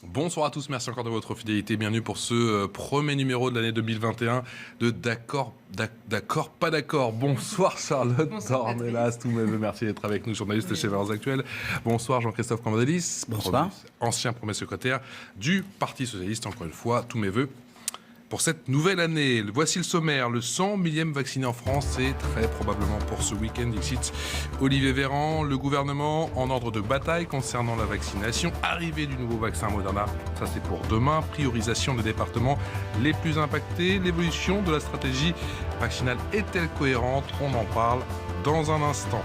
Bonsoir à tous, merci encore de votre fidélité. Bienvenue pour ce premier numéro de l'année 2021 de D'accord, pas d'accord. Bonsoir Charlotte Dornelas, tous mes voeux, merci d'être avec nous, journaliste chez Valeurs Actuelles. Bonsoir Jean-Christophe Cambadélis, bonsoir. Ancien premier secrétaire du Parti Socialiste, encore une fois, tous mes voeux. Pour cette nouvelle année, voici le sommaire. Le 100 millième vacciné en France, c'est très probablement pour ce week-end. Dixit Olivier Véran, le gouvernement en ordre de bataille concernant la vaccination. Arrivée du nouveau vaccin Moderna, ça c'est pour demain. Priorisation des départements les plus impactés. L'évolution de la stratégie vaccinale est-elle cohérente? On en parle dans un instant.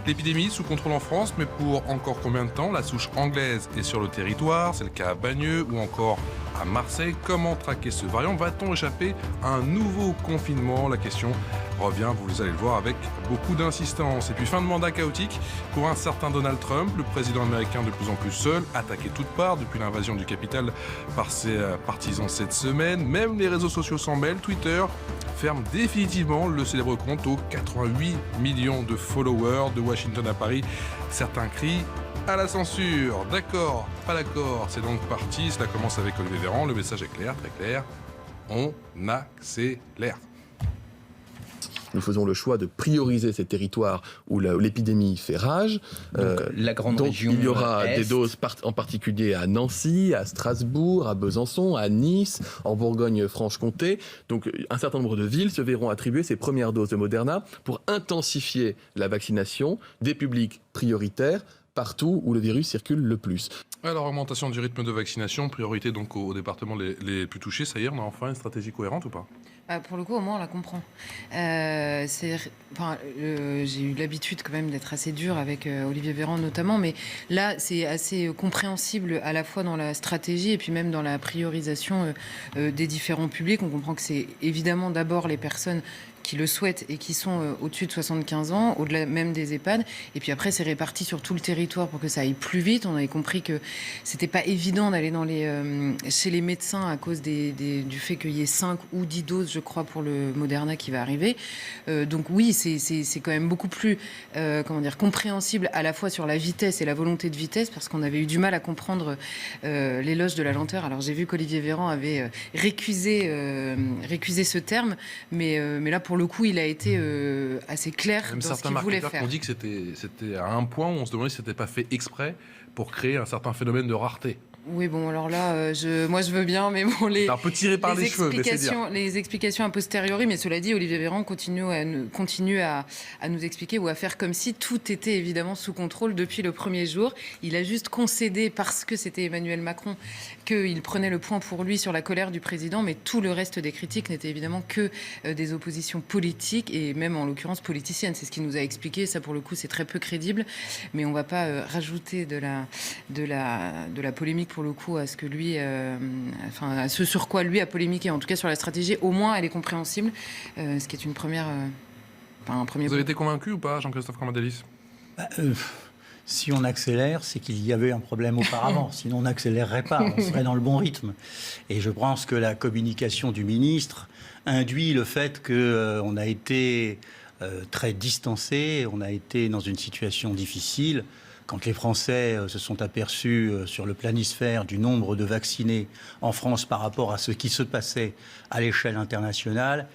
L'épidémie sous contrôle en France, mais pour encore combien de temps? La souche anglaise est sur le territoire, c'est le cas à Bagneux ou encore à Marseille. Comment traquer ce variant? Va-t-on échapper à un nouveau confinement? La question revient, vous allez le voir, avec beaucoup d'insistance. Et puis fin de mandat chaotique pour un certain Donald Trump, le président américain de plus en plus seul, attaqué de toutes parts depuis l'invasion du Capitole par ses partisans cette semaine. Même les réseaux sociaux s'en mêlent. Twitter ferme définitivement le célèbre compte aux 88 millions de followers de Washington à Paris. Certains crient à la censure. D'accord, pas d'accord, c'est donc parti. Cela commence avec Olivier Véran. Le message est clair, très clair. On accélère. Nous faisons le choix de prioriser ces territoires où l'épidémie fait rage. La grande région il y aura Est. des doses en particulier à Nancy, à Strasbourg, à Besançon, à Nice, en Bourgogne-Franche-Comté. Donc un certain nombre de villes se verront attribuer ces premières doses de Moderna pour intensifier la vaccination des publics prioritaires partout où le virus circule le plus. Alors, augmentation du rythme de vaccination, priorité donc aux départements les plus touchés. Ça y est, on a enfin une stratégie cohérente ou pas? Pour le coup, au moins, on la comprend. J'ai eu l'habitude quand même d'être assez dure avec Olivier Véran notamment, mais là, c'est assez compréhensible à la fois dans la stratégie et puis même dans la priorisation des différents publics. On comprend que c'est évidemment d'abord les personnes qui le souhaitent et qui sont au-dessus de 75 ans, au-delà même des EHPAD. Et puis après, c'est réparti sur tout le territoire pour que ça aille plus vite. On avait compris que c'était pas évident d'aller chez les médecins à cause du fait qu'il y ait 5 ou 10 doses, je crois, pour le Moderna qui va arriver. Donc oui, c'est quand même beaucoup plus compréhensible à la fois sur la vitesse et la volonté de vitesse, parce qu'on avait eu du mal à comprendre l'éloge de la lenteur. Alors j'ai vu qu'Olivier Véran avait récusé ce terme, mais là, pour le coup, il a été assez clair Même dans ce qu'il voulait faire. On dit que c'était à un point où on se demandait si c'était pas fait exprès pour créer un certain phénomène de rareté. Oui, bon, alors là, moi je veux bien, mais bon, un peu tiré par les cheveux, mais c'est dire. Les explications a posteriori, mais cela dit, Olivier Véran continue à nous expliquer ou à faire comme si tout était évidemment sous contrôle depuis le premier jour. Il a juste concédé, parce que c'était Emmanuel Macron, qu'il prenait le point pour lui sur la colère du président, mais tout le reste des critiques n'était évidemment que des oppositions politiques, et même en l'occurrence politiciennes. C'est ce qu'il nous a expliqué. Ça, pour le coup, c'est très peu crédible, mais on ne va pas rajouter de la polémique pour le coup à ce que lui, à ce sur quoi lui a polémiqué. En tout cas sur la stratégie, au moins elle est compréhensible, ce qui est une première, un premier. Vous avez été convaincu ou pas, Jean-Christophe Cambadélis? Si on accélère, c'est qu'il y avait un problème auparavant. Sinon, on n'accélérerait pas, on serait dans le bon rythme. Et je pense que la communication du ministre induit le fait qu'on a été très distancé, on a été dans une situation difficile. Quand les Français se sont aperçus sur le planisphère du nombre de vaccinés en France par rapport à ce qui se passait à l'échelle internationale,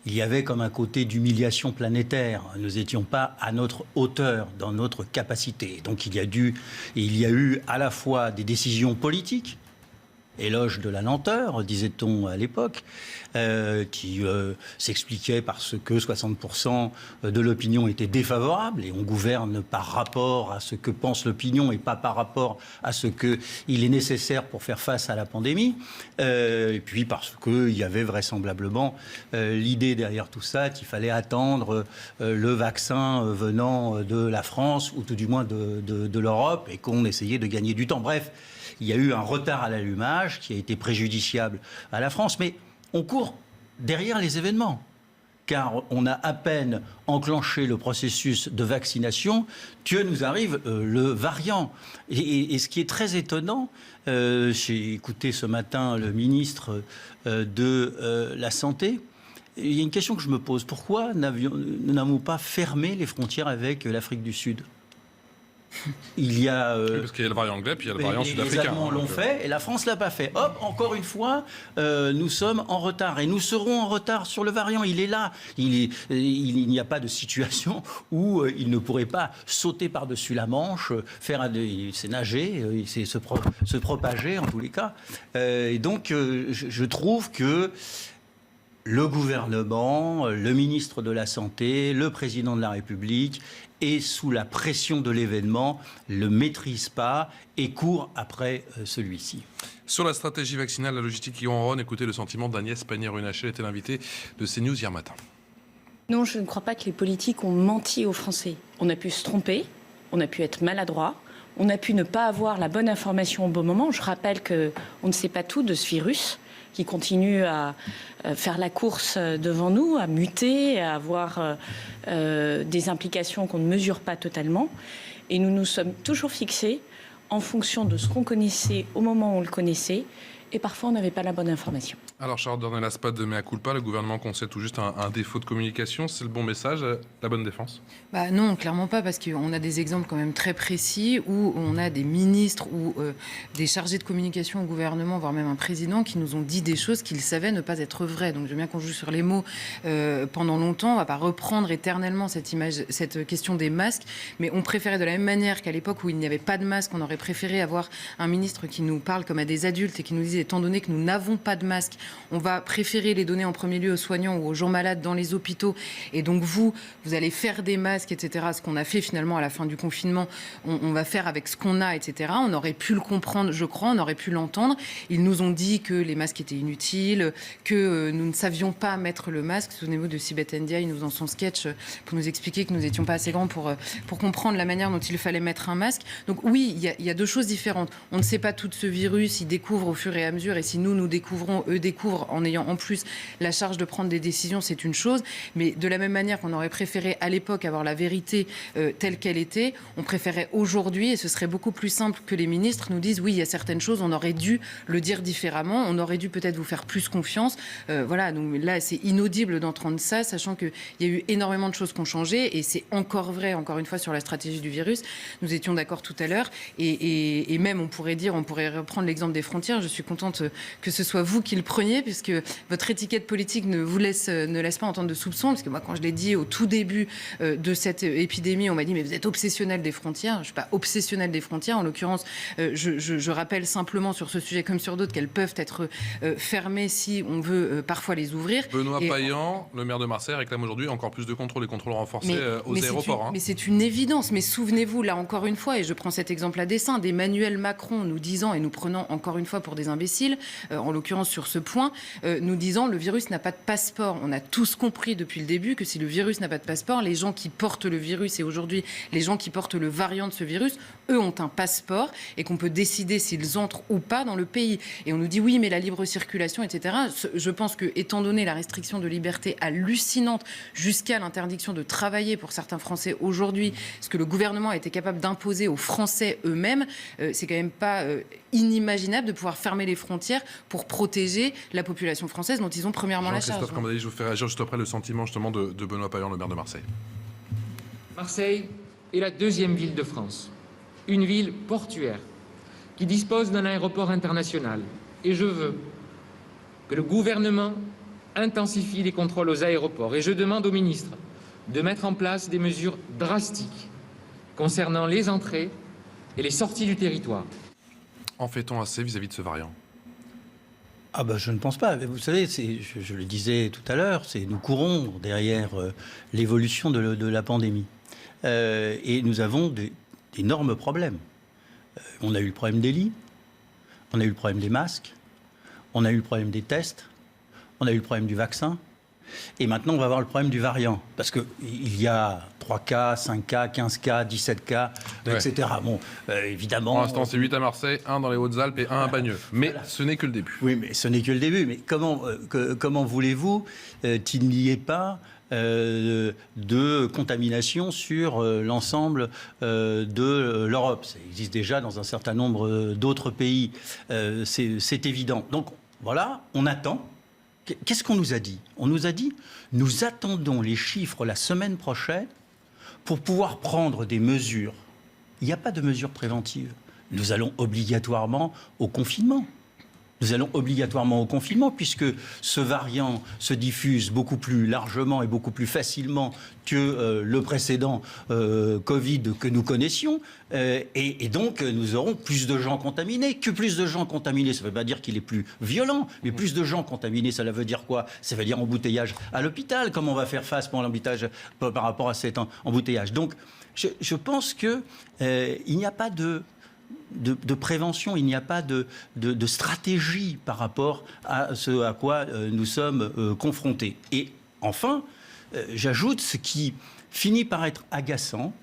il y avait comme un côté d'humiliation planétaire. Nous n'étions pas à notre hauteur dans notre capacité. Donc il y a eu à la fois des décisions politiques, éloge de la lenteur, disait-on à l'époque, qui s'expliquait parce que 60% de l'opinion était défavorable, et on gouverne par rapport à ce que pense l'opinion et pas par rapport à ce qu'il est nécessaire pour faire face à la pandémie, et puis parce qu'il y avait vraisemblablement l'idée derrière tout ça qu'il fallait attendre le vaccin venant de la France, ou tout du moins de l'Europe, et qu'on essayait de gagner du temps. Bref, il y a eu un retard à l'allumage qui a été préjudiciable à la France, mais on court derrière les événements, car on a à peine enclenché le processus de vaccination que nous arrive le variant. Et ce qui est très étonnant, j'ai écouté ce matin le ministre de la Santé. Il y a une question que je me pose. Pourquoi nous n'avons pas fermé les frontières avec l'Afrique du Sud ? Il y a... Oui, parce qu'il y a le variant anglais, puis il y a le variant sud-africain. Les Allemands l'ont fait, et la France ne l'a pas fait. Hop, encore une fois, nous sommes en retard. Et nous serons en retard sur le variant. Il est là. Il n'y a pas de situation où il ne pourrait pas sauter par-dessus la Manche, c'est nager, c'est se propager en tous les cas. Et donc, je trouve que le gouvernement, le ministre de la Santé, le président de la République, et sous la pression de l'événement, ne le maîtrise pas et court après celui-ci. Sur la stratégie vaccinale, la logistique qui ronronne, écoutez le sentiment d'Agnès Pannier-Runacher, était l'invitée de CNews hier matin. Non, je ne crois pas que les politiques ont menti aux Français. On a pu se tromper, on a pu être maladroit, on a pu ne pas avoir la bonne information au bon moment. Je rappelle qu'on ne sait pas tout de ce virus qui continue à faire la course devant nous, à muter, à avoir des implications qu'on ne mesure pas totalement. Et nous nous sommes toujours fixés en fonction de ce qu'on connaissait au moment où on le connaissait. Et parfois, on n'avait pas la bonne information. Alors, Charlotte Dornelas, pas de mea culpa. Le gouvernement concède tout juste un défaut de communication. C'est le bon message, la bonne défense? Non, clairement pas, parce qu'on a des exemples quand même très précis où on a des ministres ou des chargés de communication au gouvernement, voire même un président, qui nous ont dit des choses qu'ils savaient ne pas être vraies. Donc, j'aime bien qu'on joue sur les mots pendant longtemps. On ne va pas reprendre éternellement cette question des masques, mais on préférait de la même manière qu'à l'époque où il n'y avait pas de masque, on aurait préféré avoir un ministre qui nous parle comme à des adultes et qui nous disait étant donné que nous n'avons pas de masque, on va préférer les donner en premier lieu aux soignants ou aux gens malades dans les hôpitaux. Et donc vous allez faire des masques, etc. Ce qu'on a fait finalement à la fin du confinement, on va faire avec ce qu'on a, etc. On aurait pu le comprendre, je crois, on aurait pu l'entendre. Ils nous ont dit que les masques étaient inutiles, que nous ne savions pas mettre le masque. Souvenez-vous de Sibeth Ndiaye, nous dans son sketch, pour nous expliquer que nous n'étions pas assez grands pour comprendre la manière dont il fallait mettre un masque. Donc oui, il y a deux choses différentes. On ne sait pas tout de ce virus, il découvre au fur et à mesure, et si nous découvrons, eux découvrent en ayant en plus la charge de prendre des décisions, c'est une chose. Mais de la même manière qu'on aurait préféré à l'époque avoir la vérité telle qu'elle était, on préférait aujourd'hui, et ce serait beaucoup plus simple que les ministres nous disent oui, il y a certaines choses, on aurait dû le dire différemment, on aurait dû peut-être vous faire plus confiance. Voilà, donc là c'est inaudible d'entendre ça, sachant qu'il y a eu énormément de choses qui ont changé, et c'est encore vrai, encore une fois, sur la stratégie du virus. Nous étions d'accord tout à l'heure, et même on pourrait reprendre l'exemple des frontières. Je suis contente que ce soit vous qui le preniez, puisque votre étiquette politique ne laisse pas entendre de soupçons, parce que moi, quand je l'ai dit au tout début de cette épidémie, on m'a dit mais vous êtes obsessionnel des frontières. Je ne suis pas obsessionnel des frontières. En l'occurrence, je rappelle simplement sur ce sujet comme sur d'autres qu'elles peuvent être fermées si on veut parfois les ouvrir. Benoît Payan, le maire de Marseille, réclame aujourd'hui encore plus de contrôles, les contrôles renforcés aux aéroports. Mais c'est une évidence. Mais souvenez-vous, là encore une fois, et je prends cet exemple à dessein, d'Emmanuel Macron nous disant, et nous prenant encore une fois pour des imbéciles, en l'occurrence sur ce point, nous disant le virus n'a pas de passeport. On a tous compris depuis le début que si le virus n'a pas de passeport, les gens qui portent le virus, et aujourd'hui les gens qui portent le variant de ce virus, eux ont un passeport, et qu'on peut décider s'ils entrent ou pas dans le pays. Et on nous dit oui, mais la libre circulation, etc. Je pense que, étant donné la restriction de liberté hallucinante jusqu'à l'interdiction de travailler pour certains Français aujourd'hui, ce que le gouvernement a été capable d'imposer aux Français eux-mêmes, c'est quand même pas inimaginable de pouvoir fermer les frontières pour protéger la population française dont ils ont premièrement la charge. Jean-Christophe Cambadélis, je vous fais réagir juste après le sentiment justement de Benoît Payan, le maire de Marseille. Marseille est la deuxième ville de France, une ville portuaire qui dispose d'un aéroport international. Et je veux que le gouvernement intensifie les contrôles aux aéroports. Et je demande au ministre de mettre en place des mesures drastiques concernant les entrées et les sorties du territoire. En fait-on assez vis-à-vis de ce variant ? Je ne pense pas. Vous savez, je le disais tout à l'heure, nous courons derrière l'évolution de la pandémie. Et nous avons d'énormes problèmes. On a eu le problème des lits, on a eu le problème des masques, on a eu le problème des tests, on a eu le problème du vaccin. Et maintenant, on va avoir le problème du variant. Parce qu'il y a 3 cas, 5 cas, 15 cas, 17 cas, etc. Bon, évidemment... Pour l'instant, c'est 8 à Marseille, 1 dans les Hautes-Alpes et 1 à Bagneux. Mais voilà. Ce n'est que le début. Oui, mais ce n'est que le début. Mais comment voulez-vous qu'il n'y ait pas de contamination sur l'ensemble de l'Europe? Ça existe déjà dans un certain nombre d'autres pays. C'est évident. Donc, voilà, on attend. Qu'est-ce qu'on nous a dit? On nous a dit, nous attendons les chiffres la semaine prochaine pour pouvoir prendre des mesures Il n'y a pas de mesures préventives. Nous allons obligatoirement au confinement. Nous allons obligatoirement au confinement puisque ce variant se diffuse beaucoup plus largement et beaucoup plus facilement que le précédent Covid que nous connaissions. Et donc, nous aurons plus de gens contaminés. Que plus de gens contaminés, ça ne veut pas dire qu'il est plus violent, mais plus de gens contaminés, ça veut dire quoi? Ça veut dire embouteillage à l'hôpital. Comment on va faire face pour l'embouteillage par rapport à cet embouteillage? Donc, je pense qu'il n'y a pas de prévention, il n'y a pas de stratégie par rapport à ce à quoi nous sommes confrontés. Et enfin, j'ajoute ce qui finit par être agaçant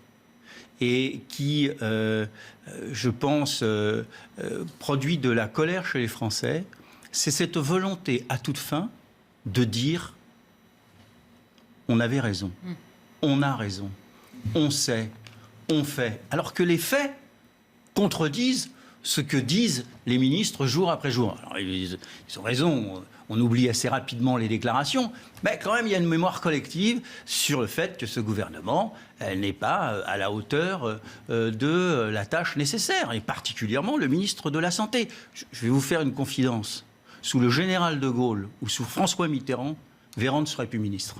et qui, je pense, produit de la colère chez les Français, c'est cette volonté à toute fin de dire on avait raison, on a raison, on sait, on fait, alors que les faits contredisent ce que disent les ministres jour après jour. Alors, ils ont raison, on oublie assez rapidement les déclarations, mais quand même il y a une mémoire collective sur le fait que ce gouvernement n'est pas à la hauteur de la tâche nécessaire, et particulièrement le ministre de la Santé. Je vais vous faire une confidence. Sous le général de Gaulle ou sous François Mitterrand, Véran ne serait plus ministre.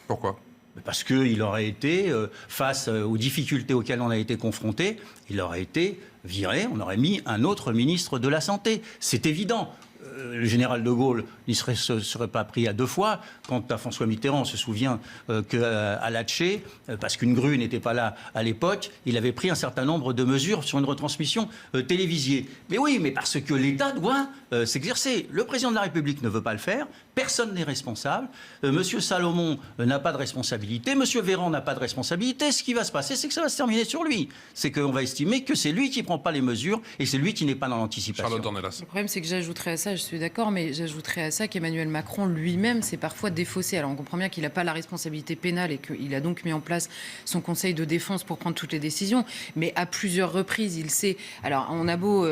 Pourquoi ? Parce qu'il aurait été, face aux difficultés auxquelles on a été confronté, il aurait été viré, on aurait mis un autre ministre de la Santé. C'est évident. Le général de Gaulle n'y serait pas pris à deux fois. Quant à François Mitterrand, on se souvient qu'à Latché, parce qu'une grue n'était pas là à l'époque, il avait pris un certain nombre de mesures sur une retransmission télévisée. Mais oui, mais parce que l'État doit s'exercer. Le président de la République ne veut pas le faire. Personne n'est responsable. Monsieur Salomon n'a pas de responsabilité. Monsieur Véran n'a pas de responsabilité. Ce qui va se passer, c'est que ça va se terminer sur lui. C'est qu'on va estimer que c'est lui qui ne prend pas les mesures et c'est lui qui n'est pas dans l'anticipation. Charlotte Dornelas. Le problème, c'est que j'ajouterais à ça, je suis d'accord, mais j'ajouterais à ça qu'Emmanuel Macron lui-même s'est parfois défaussé. Alors on comprend bien qu'il n'a pas la responsabilité pénale et qu'il a donc mis en place son conseil de défense pour prendre toutes les décisions. Mais à plusieurs reprises, il sait. Alors on a beau,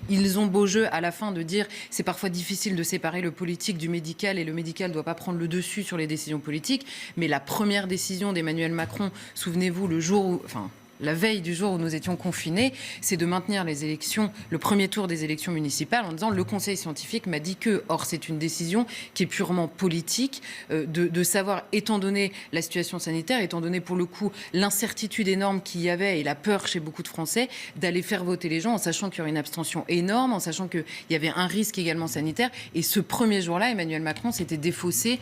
ils ont beau jeu à la fin de dire c'est parfois difficile de séparer le politique du médical et le médical ne doit pas prendre le dessus sur les décisions politiques. Mais la première décision d'Emmanuel Macron, souvenez-vous, la veille du jour où nous étions confinés, c'est de maintenir les élections, le premier tour des élections municipales, en disant le conseil scientifique m'a dit que, or c'est une décision qui est purement politique, de savoir, étant donné la situation sanitaire, étant donné pour le coup l'incertitude énorme qu'il y avait et la peur chez beaucoup de Français, d'aller faire voter les gens en sachant qu'il y aurait une abstention énorme, en sachant qu'il y avait un risque également sanitaire. Et ce premier jour-là, Emmanuel Macron s'était défaussé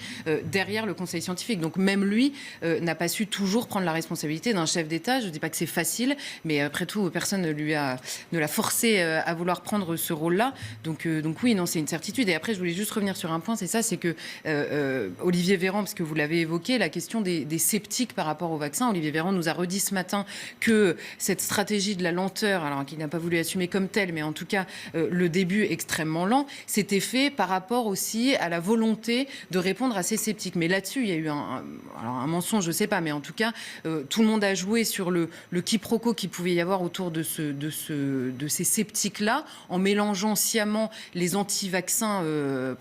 derrière le conseil scientifique. Donc même lui n'a pas su toujours prendre la responsabilité d'un chef d'État. Je ne dis pas que c'est facile, mais après tout, personne ne l'a forcé à vouloir prendre ce rôle-là. Donc oui, non, c'est une certitude. Et après, je voulais juste revenir sur un point, c'est que Olivier Véran, parce que vous l'avez évoqué, la question des sceptiques par rapport au vaccin. Olivier Véran nous a redit ce matin que cette stratégie de la lenteur, alors qu'il n'a pas voulu assumer comme telle, mais en tout cas, le début extrêmement lent, c'était fait par rapport aussi à la volonté de répondre à ces sceptiques. Mais là-dessus, il y a eu un mensonge, je ne sais pas, mais en tout cas, tout le monde a joué sur le quiproquo qu'il pouvait y avoir autour de ces sceptiques-là, en mélangeant sciemment les anti-vaccins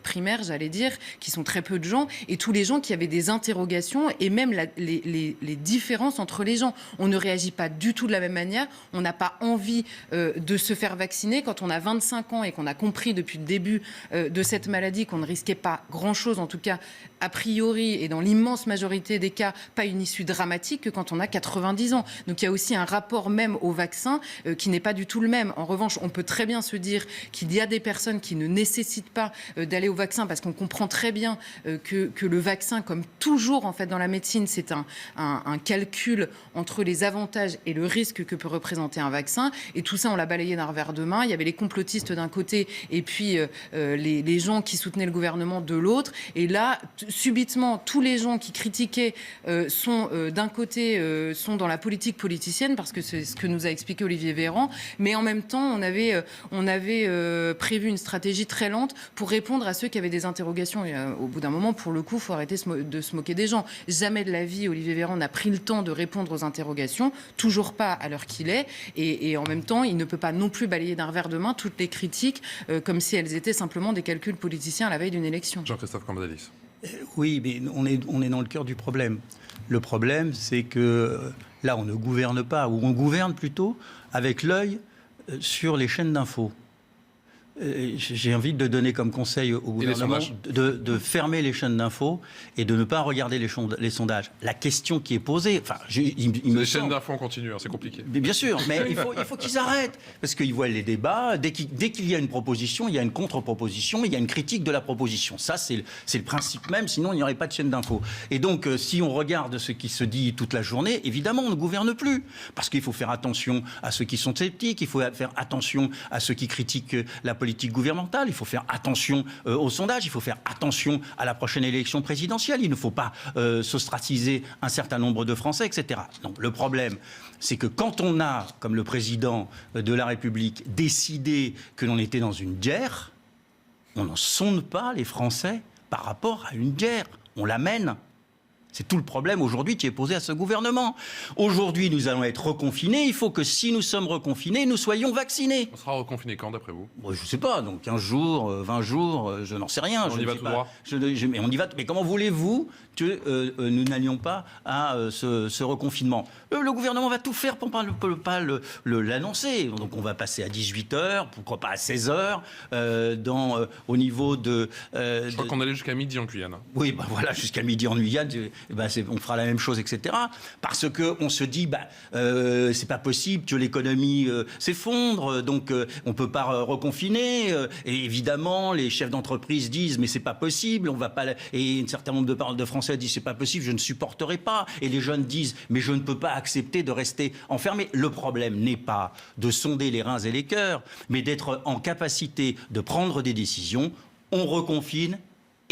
primaires, j'allais dire, qui sont très peu de gens, et tous les gens qui avaient des interrogations, et même les différences entre les gens. On ne réagit pas du tout de la même manière, on n'a pas envie de se faire vacciner quand on a 25 ans et qu'on a compris depuis le début de cette maladie qu'on ne risquait pas grand-chose, en tout cas a priori, et dans l'immense majorité des cas, pas une issue dramatique que quand on a 90 ans. Donc il y a aussi un rapport même au vaccin qui n'est pas du tout le même. En revanche, on peut très bien se dire qu'il y a des personnes qui ne nécessitent pas d'aller au vaccin parce qu'on comprend très bien que le vaccin, comme toujours en fait dans la médecine, c'est un calcul entre les avantages et le risque que peut représenter un vaccin. Et tout ça, on l'a balayé d'un revers de main. Il y avait les complotistes d'un côté et puis les gens qui soutenaient le gouvernement de l'autre. Et là, subitement, tous les gens qui critiquaient sont d'un côté sont dans la politique politicienne, parce que c'est ce que nous a expliqué Olivier Véran, mais en même temps, on avait prévu une stratégie très lente pour répondre à ceux qui avaient des interrogations. Et, au bout d'un moment, pour le coup, il faut arrêter de se moquer des gens. Jamais de la vie, Olivier Véran n'a pris le temps de répondre aux interrogations, toujours pas à l'heure qu'il est, et en même temps, il ne peut pas non plus balayer d'un revers de main toutes les critiques, comme si elles étaient simplement des calculs politiciens à la veille d'une élection. Jean-Christophe Cambadélis. Oui, mais on est dans le cœur du problème. Le problème, c'est que Là, on ne gouverne pas, ou on gouverne plutôt avec l'œil sur les chaînes d'infos. J'ai envie de donner comme conseil au gouvernement de fermer les chaînes d'infos et de ne pas regarder les sondages. La question qui est posée... Les chaînes d'infos en continu, hein, c'est compliqué. Mais bien sûr, mais il faut qu'ils arrêtent. Parce qu'ils voient les débats. Dès qu'il y a une proposition, il y a une contre-proposition, il y a une critique de la proposition. Ça, c'est le principe même, sinon il n'y aurait pas de chaîne d'infos. Et donc, si on regarde ce qui se dit toute la journée, évidemment, on ne gouverne plus. Parce qu'il faut faire attention à ceux qui sont sceptiques, il faut faire attention à ceux qui critiquent la politique gouvernementale, il faut faire attention aux sondages, il faut faire attention à la prochaine élection présidentielle, il ne faut pas s'ostraciser un certain nombre de Français, etc. Donc le problème, c'est que quand on a, comme le président de la République, décidé que l'on était dans une guerre, on n'en sonde pas les Français par rapport à une guerre, on la mène. C'est tout le problème aujourd'hui qui est posé à ce gouvernement. Aujourd'hui, nous allons être reconfinés. Il faut que si nous sommes reconfinés, nous soyons vaccinés. On sera reconfinés quand, d'après vous ? Bon, je ne sais pas, donc 15 jours, 20 jours, je n'en sais rien. On y va tout droit. Mais on y va. Mais comment voulez-vous que nous n'allions pas à ce reconfinement ? Le gouvernement va tout faire pour ne pas l'annoncer. Donc on va passer à 18h, pourquoi pas à 16h, au niveau de... Je crois qu'on allait jusqu'à midi en Guyane. Oui, voilà, jusqu'à midi en Guyane. On fera la même chose, etc. Parce qu'on se dit, c'est pas possible que l'économie s'effondre, donc on peut pas reconfiner. Et évidemment, les chefs d'entreprise disent, mais c'est pas possible, on va pas. Et un certain nombre de Français disent, c'est pas possible, je ne supporterai pas. Et les jeunes disent, mais je ne peux pas accepter de rester enfermé. Le problème n'est pas de sonder les reins et les cœurs, mais d'être en capacité de prendre des décisions. On reconfine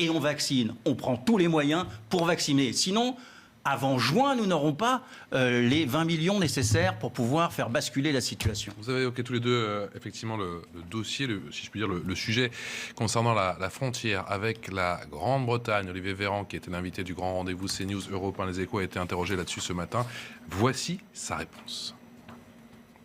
et on vaccine. On prend tous les moyens pour vacciner. Sinon, avant juin, nous n'aurons pas les 20 millions nécessaires pour pouvoir faire basculer la situation. Vous avez évoqué tous les deux, effectivement, le dossier, si je puis dire, le sujet concernant la frontière avec la Grande-Bretagne. Olivier Véran, qui était l'invité du grand rendez-vous CNews Europe 1 Les Échos, a été interrogé là-dessus ce matin. Voici sa réponse.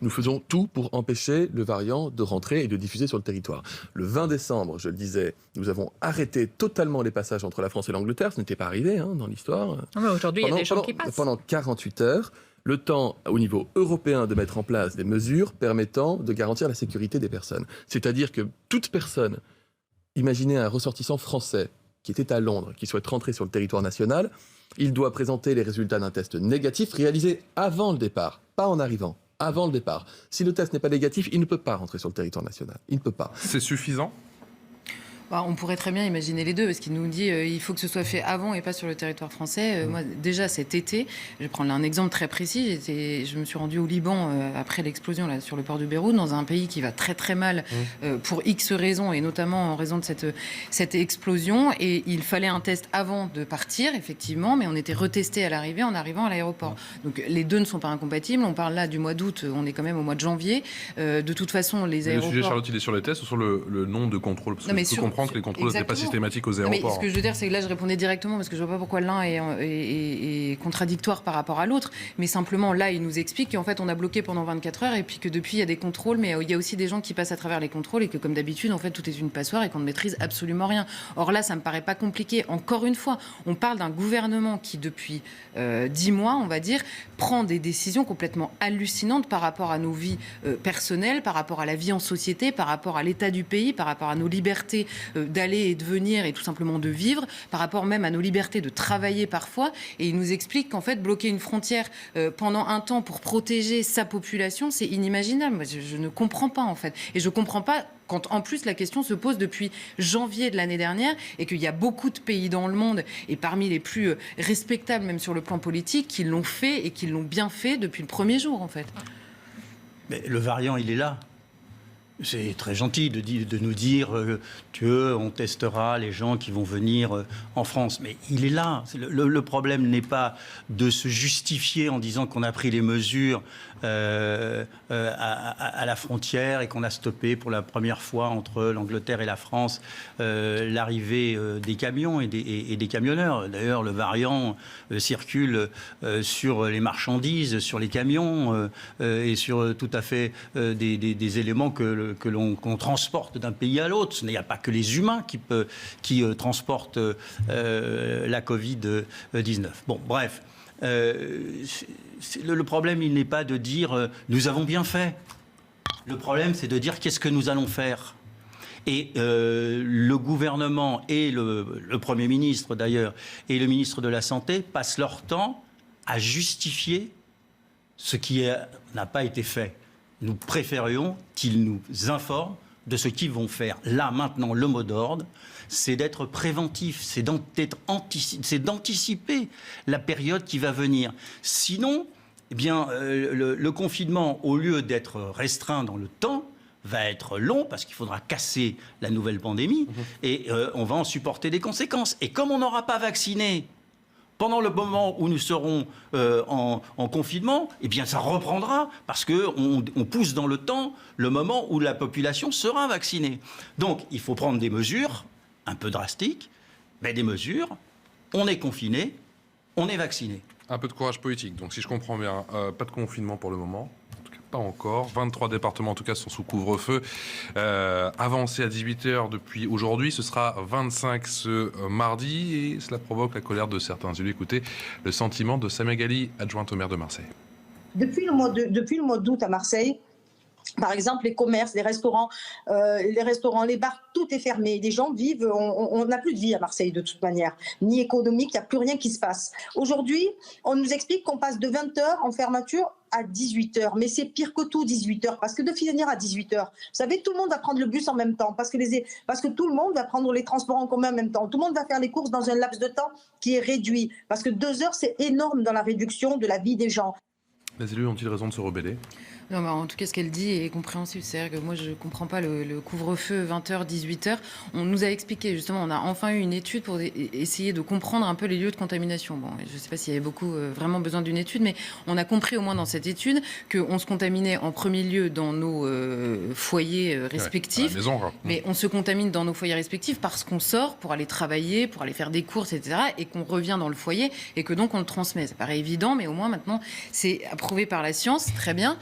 Nous faisons tout pour empêcher le variant de rentrer et de diffuser sur le territoire. Le 20 décembre, je le disais, nous avons arrêté totalement les passages entre la France et l'Angleterre. Ce n'était pas arrivé dans l'histoire. Aujourd'hui, il y a des gens qui passent. Pendant 48 heures, le temps au niveau européen de mettre en place des mesures permettant de garantir la sécurité des personnes. C'est-à-dire que toute personne, imaginez un ressortissant français qui était à Londres, qui souhaite rentrer sur le territoire national, il doit présenter les résultats d'un test négatif réalisé avant le départ, pas en arrivant. Avant le départ. Si le test n'est pas négatif, il ne peut pas rentrer sur le territoire national. Il ne peut pas. C'est suffisant ? On pourrait très bien imaginer les deux, parce qu'il nous dit il faut que ce soit fait avant et pas sur le territoire français. Moi, déjà cet été, je vais prendre un exemple très précis. Je me suis rendue au Liban après l'explosion là, sur le port de Beyrouth, dans un pays qui va très très mal pour X raisons, et notamment en raison de cette explosion. Et il fallait un test avant de partir, effectivement, mais on était retesté à l'arrivée en arrivant à l'aéroport. Donc les deux ne sont pas incompatibles. On parle là du mois d'août, on est quand même au mois de janvier. De toute façon, les aéroports... Le sujet, Charlotte, il est sur les tests ou sur le nombre de contrôles ? Parce que je peux comprendre que les contrôles n'étaient pas systématiques aux aéroports. Mais ce que je veux dire, c'est que là, je répondais directement parce que je ne vois pas pourquoi l'un est contradictoire par rapport à l'autre. Mais simplement, là, il nous explique qu'en fait, on a bloqué pendant 24 heures et puis que depuis, il y a des contrôles, mais il y a aussi des gens qui passent à travers les contrôles et que, comme d'habitude, en fait, tout est une passoire et qu'on ne maîtrise absolument rien. Or là, ça me paraît pas compliqué. Encore une fois, on parle d'un gouvernement qui, depuis 10 mois, on va dire, prend des décisions complètement hallucinantes par rapport à nos vies personnelles, par rapport à la vie en société, par rapport à l'état du pays, par rapport à nos libertés d'aller et de venir et tout simplement de vivre, par rapport même à nos libertés de travailler parfois. Et il nous explique qu'en fait, bloquer une frontière pendant un temps pour protéger sa population, c'est inimaginable. Moi, je ne comprends pas, en fait. Et je ne comprends pas quand, en plus, la question se pose depuis janvier de l'année dernière et qu'il y a beaucoup de pays dans le monde, et parmi les plus respectables, même sur le plan politique, qui l'ont fait et qui l'ont bien fait depuis le premier jour, en fait. Mais le variant, il est là. C'est très gentil de nous dire qu'on testera les gens qui vont venir en France. Mais il est là. Le problème n'est pas de se justifier en disant qu'on a pris les mesures à la frontière et qu'on a stoppé pour la première fois entre l'Angleterre et la France l'arrivée des camions et des camionneurs. D'ailleurs, le variant circule sur les marchandises, sur les camions et sur tout à fait des éléments qu'on transporte d'un pays à l'autre. Il n'y a pas que les humains qui transportent la Covid-19. Bon, bref. Le problème, il n'est pas de dire nous avons bien fait. Le problème, c'est de dire qu'est-ce que nous allons faire. Et le gouvernement et le Premier ministre, d'ailleurs, et le ministre de la Santé passent leur temps à justifier ce qui n'a pas été fait. Nous préférions qu'ils nous informent de ce qu'ils vont faire. Là, maintenant, le mot d'ordre, c'est d'être préventif, c'est d'anticiper la période qui va venir. Sinon, eh bien, le confinement, au lieu d'être restreint dans le temps, va être long parce qu'il faudra casser la nouvelle pandémie et on va en supporter des conséquences. Et comme on n'aura pas vacciné pendant le moment où nous serons en confinement, eh bien ça reprendra parce qu'on pousse dans le temps le moment où la population sera vaccinée. Donc il faut prendre des mesures un peu drastiques, mais des mesures, on est confiné, on est vacciné. Un peu de courage politique. Donc si je comprends bien, pas de confinement pour le moment. Pas encore. 23 départements, en tout cas, sont sous couvre-feu. Avancé à 18h depuis aujourd'hui. Ce sera 25 ce mardi. Et cela provoque la colère de certains élus. Écoutez le sentiment de Samia Ghali, adjointe au maire de Marseille. Depuis le mois d'août à Marseille, par exemple, les commerces, les restaurants, les bars, tout est fermé. Les gens vivent, on n'a plus de vie à Marseille de toute manière, ni économique, il n'y a plus rien qui se passe. Aujourd'hui, on nous explique qu'on passe de 20h en fermeture à 18h, mais c'est pire que tout 18h, parce que de finir à 18h, vous savez, tout le monde va prendre le bus en même temps, parce que tout le monde va prendre les transports en commun en même temps, tout le monde va faire les courses dans un laps de temps qui est réduit, parce que 2 heures, c'est énorme dans la réduction de la vie des gens. Les élus ont-ils raison de se rebeller ? Non, mais en tout cas, ce qu'elle dit est compréhensible. C'est-à-dire que moi, je ne comprends pas le couvre-feu 20h, 18h. On nous a expliqué, justement, on a enfin eu une étude pour essayer de comprendre un peu les lieux de contamination. Bon, je ne sais pas s'il y avait vraiment besoin d'une étude, mais on a compris au moins dans cette étude qu'on se contaminait en premier lieu dans nos foyers respectifs. À la maison, quoi. Mais on se contamine dans nos foyers respectifs parce qu'on sort pour aller travailler, pour aller faire des courses, etc. Et qu'on revient dans le foyer et que donc on le transmet. Ça paraît évident, mais au moins maintenant, c'est approuvé par la science. Très bien.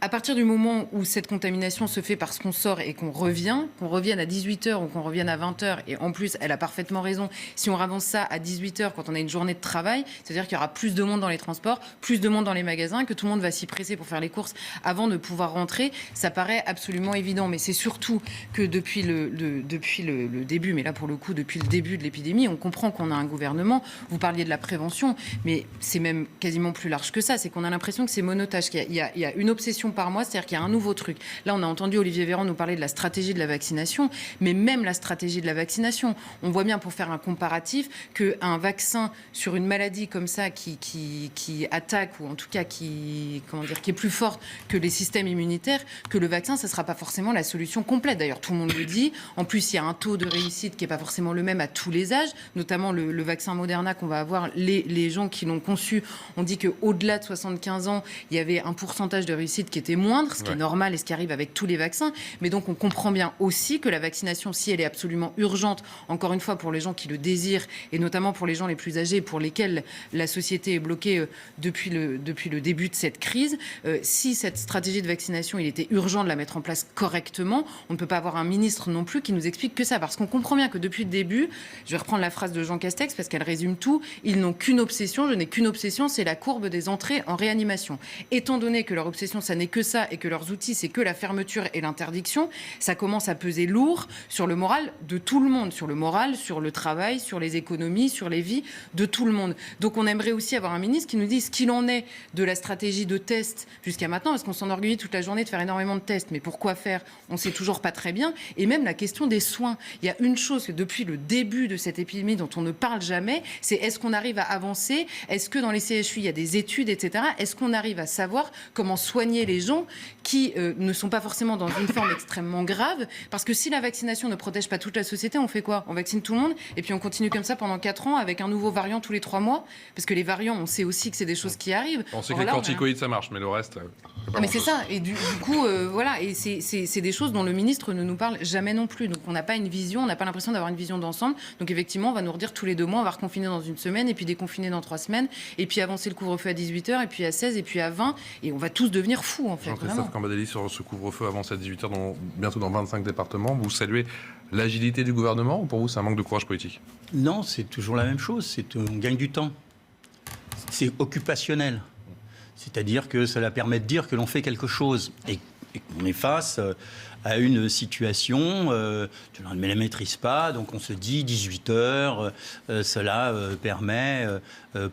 À partir du moment où cette contamination se fait parce qu'on sort et qu'on revienne à 18h ou qu'on revienne à 20h, et en plus, elle a parfaitement raison, si on avance ça à 18h quand on a une journée de travail, c'est-à-dire qu'il y aura plus de monde dans les transports, plus de monde dans les magasins, que tout le monde va s'y presser pour faire les courses avant de pouvoir rentrer, ça paraît absolument évident. Mais c'est surtout que depuis le début, mais là pour le coup, depuis le début de l'épidémie, on comprend qu'on a un gouvernement, vous parliez de la prévention, mais c'est même quasiment plus large que ça, c'est qu'on a l'impression que c'est monotache, qu'il y a une obsession par mois, c'est-à-dire qu'il y a un nouveau truc. Là, on a entendu Olivier Véran nous parler de la stratégie de la vaccination, mais même la stratégie de la vaccination, on voit bien, pour faire un comparatif, qu'un vaccin sur une maladie comme ça qui attaque, ou en tout cas qui est plus forte que les systèmes immunitaires, que le vaccin, ça ne sera pas forcément la solution complète. D'ailleurs, tout le monde le dit. En plus, il y a un taux de réussite qui n'est pas forcément le même à tous les âges, notamment le vaccin Moderna qu'on va avoir. Les gens qui l'ont conçu, on dit qu'au-delà de 75 ans, il y avait un pourcentage de réussite qui était moindre, ce qui est normal et ce qui arrive avec tous les vaccins. Mais donc, on comprend bien aussi que la vaccination, si elle est absolument urgente, encore une fois, pour les gens qui le désirent, et notamment pour les gens les plus âgés, pour lesquels la société est bloquée depuis le début de cette crise, si cette stratégie de vaccination, il était urgent de la mettre en place correctement, on ne peut pas avoir un ministre non plus qui nous explique que ça. Parce qu'on comprend bien que depuis le début, je vais reprendre la phrase de Jean Castex parce qu'elle résume tout, ils n'ont qu'une obsession, je n'ai qu'une obsession, c'est la courbe des entrées en réanimation. Étant donné que leur obsession, ça n'est que ça, et que leurs outils, c'est que la fermeture et l'interdiction, ça commence à peser lourd sur le moral de tout le monde, sur le moral, sur le travail, sur les économies, sur les vies de tout le monde. Donc on aimerait aussi avoir un ministre qui nous dise ce qu'il en est de la stratégie de test jusqu'à maintenant, parce qu'on s'enorgueillit toute la journée de faire énormément de tests, mais pourquoi faire ? On ne sait toujours pas très bien. Et même la question des soins. Il y a une chose que depuis le début de cette épidémie dont on ne parle jamais, c'est est-ce qu'on arrive à avancer ? Est-ce que dans les CHU, il y a des études, etc. Est-ce qu'on arrive à savoir comment soigner les gens qui ne sont pas forcément dans une forme extrêmement grave? Parce que si la vaccination ne protège pas toute la société, on fait quoi? On vaccine tout le monde et puis on continue comme ça pendant 4 ans avec un nouveau variant tous les 3 mois? Parce que les variants, on sait aussi que c'est des choses qui arrivent. On sait que les corticoïdes, ça marche, mais le reste... mais c'est ça. Et du coup, voilà. Et c'est des choses dont le ministre ne nous parle jamais non plus. Donc on n'a pas une vision, on n'a pas l'impression d'avoir une vision d'ensemble. Donc effectivement, on va nous redire tous les 2 mois, on va reconfiner dans une semaine et puis déconfiner dans 3 semaines et puis avancer le couvre-feu à 18h et puis à 16 et puis à 20 et on va tous devenir fous en fait. Jean-Christophe Cambadélis, sur ce couvre-feu avancé à 18h bientôt dans 25 départements, vous saluez l'agilité du gouvernement ou pour vous c'est un manque de courage politique? Non, c'est toujours la même chose, on gagne du temps. c'est occupationnel. C'est-à-dire que cela permet de dire que l'on fait quelque chose et qu'on est face à une situation, on ne la maîtrise pas, donc on se dit 18 heures, cela permet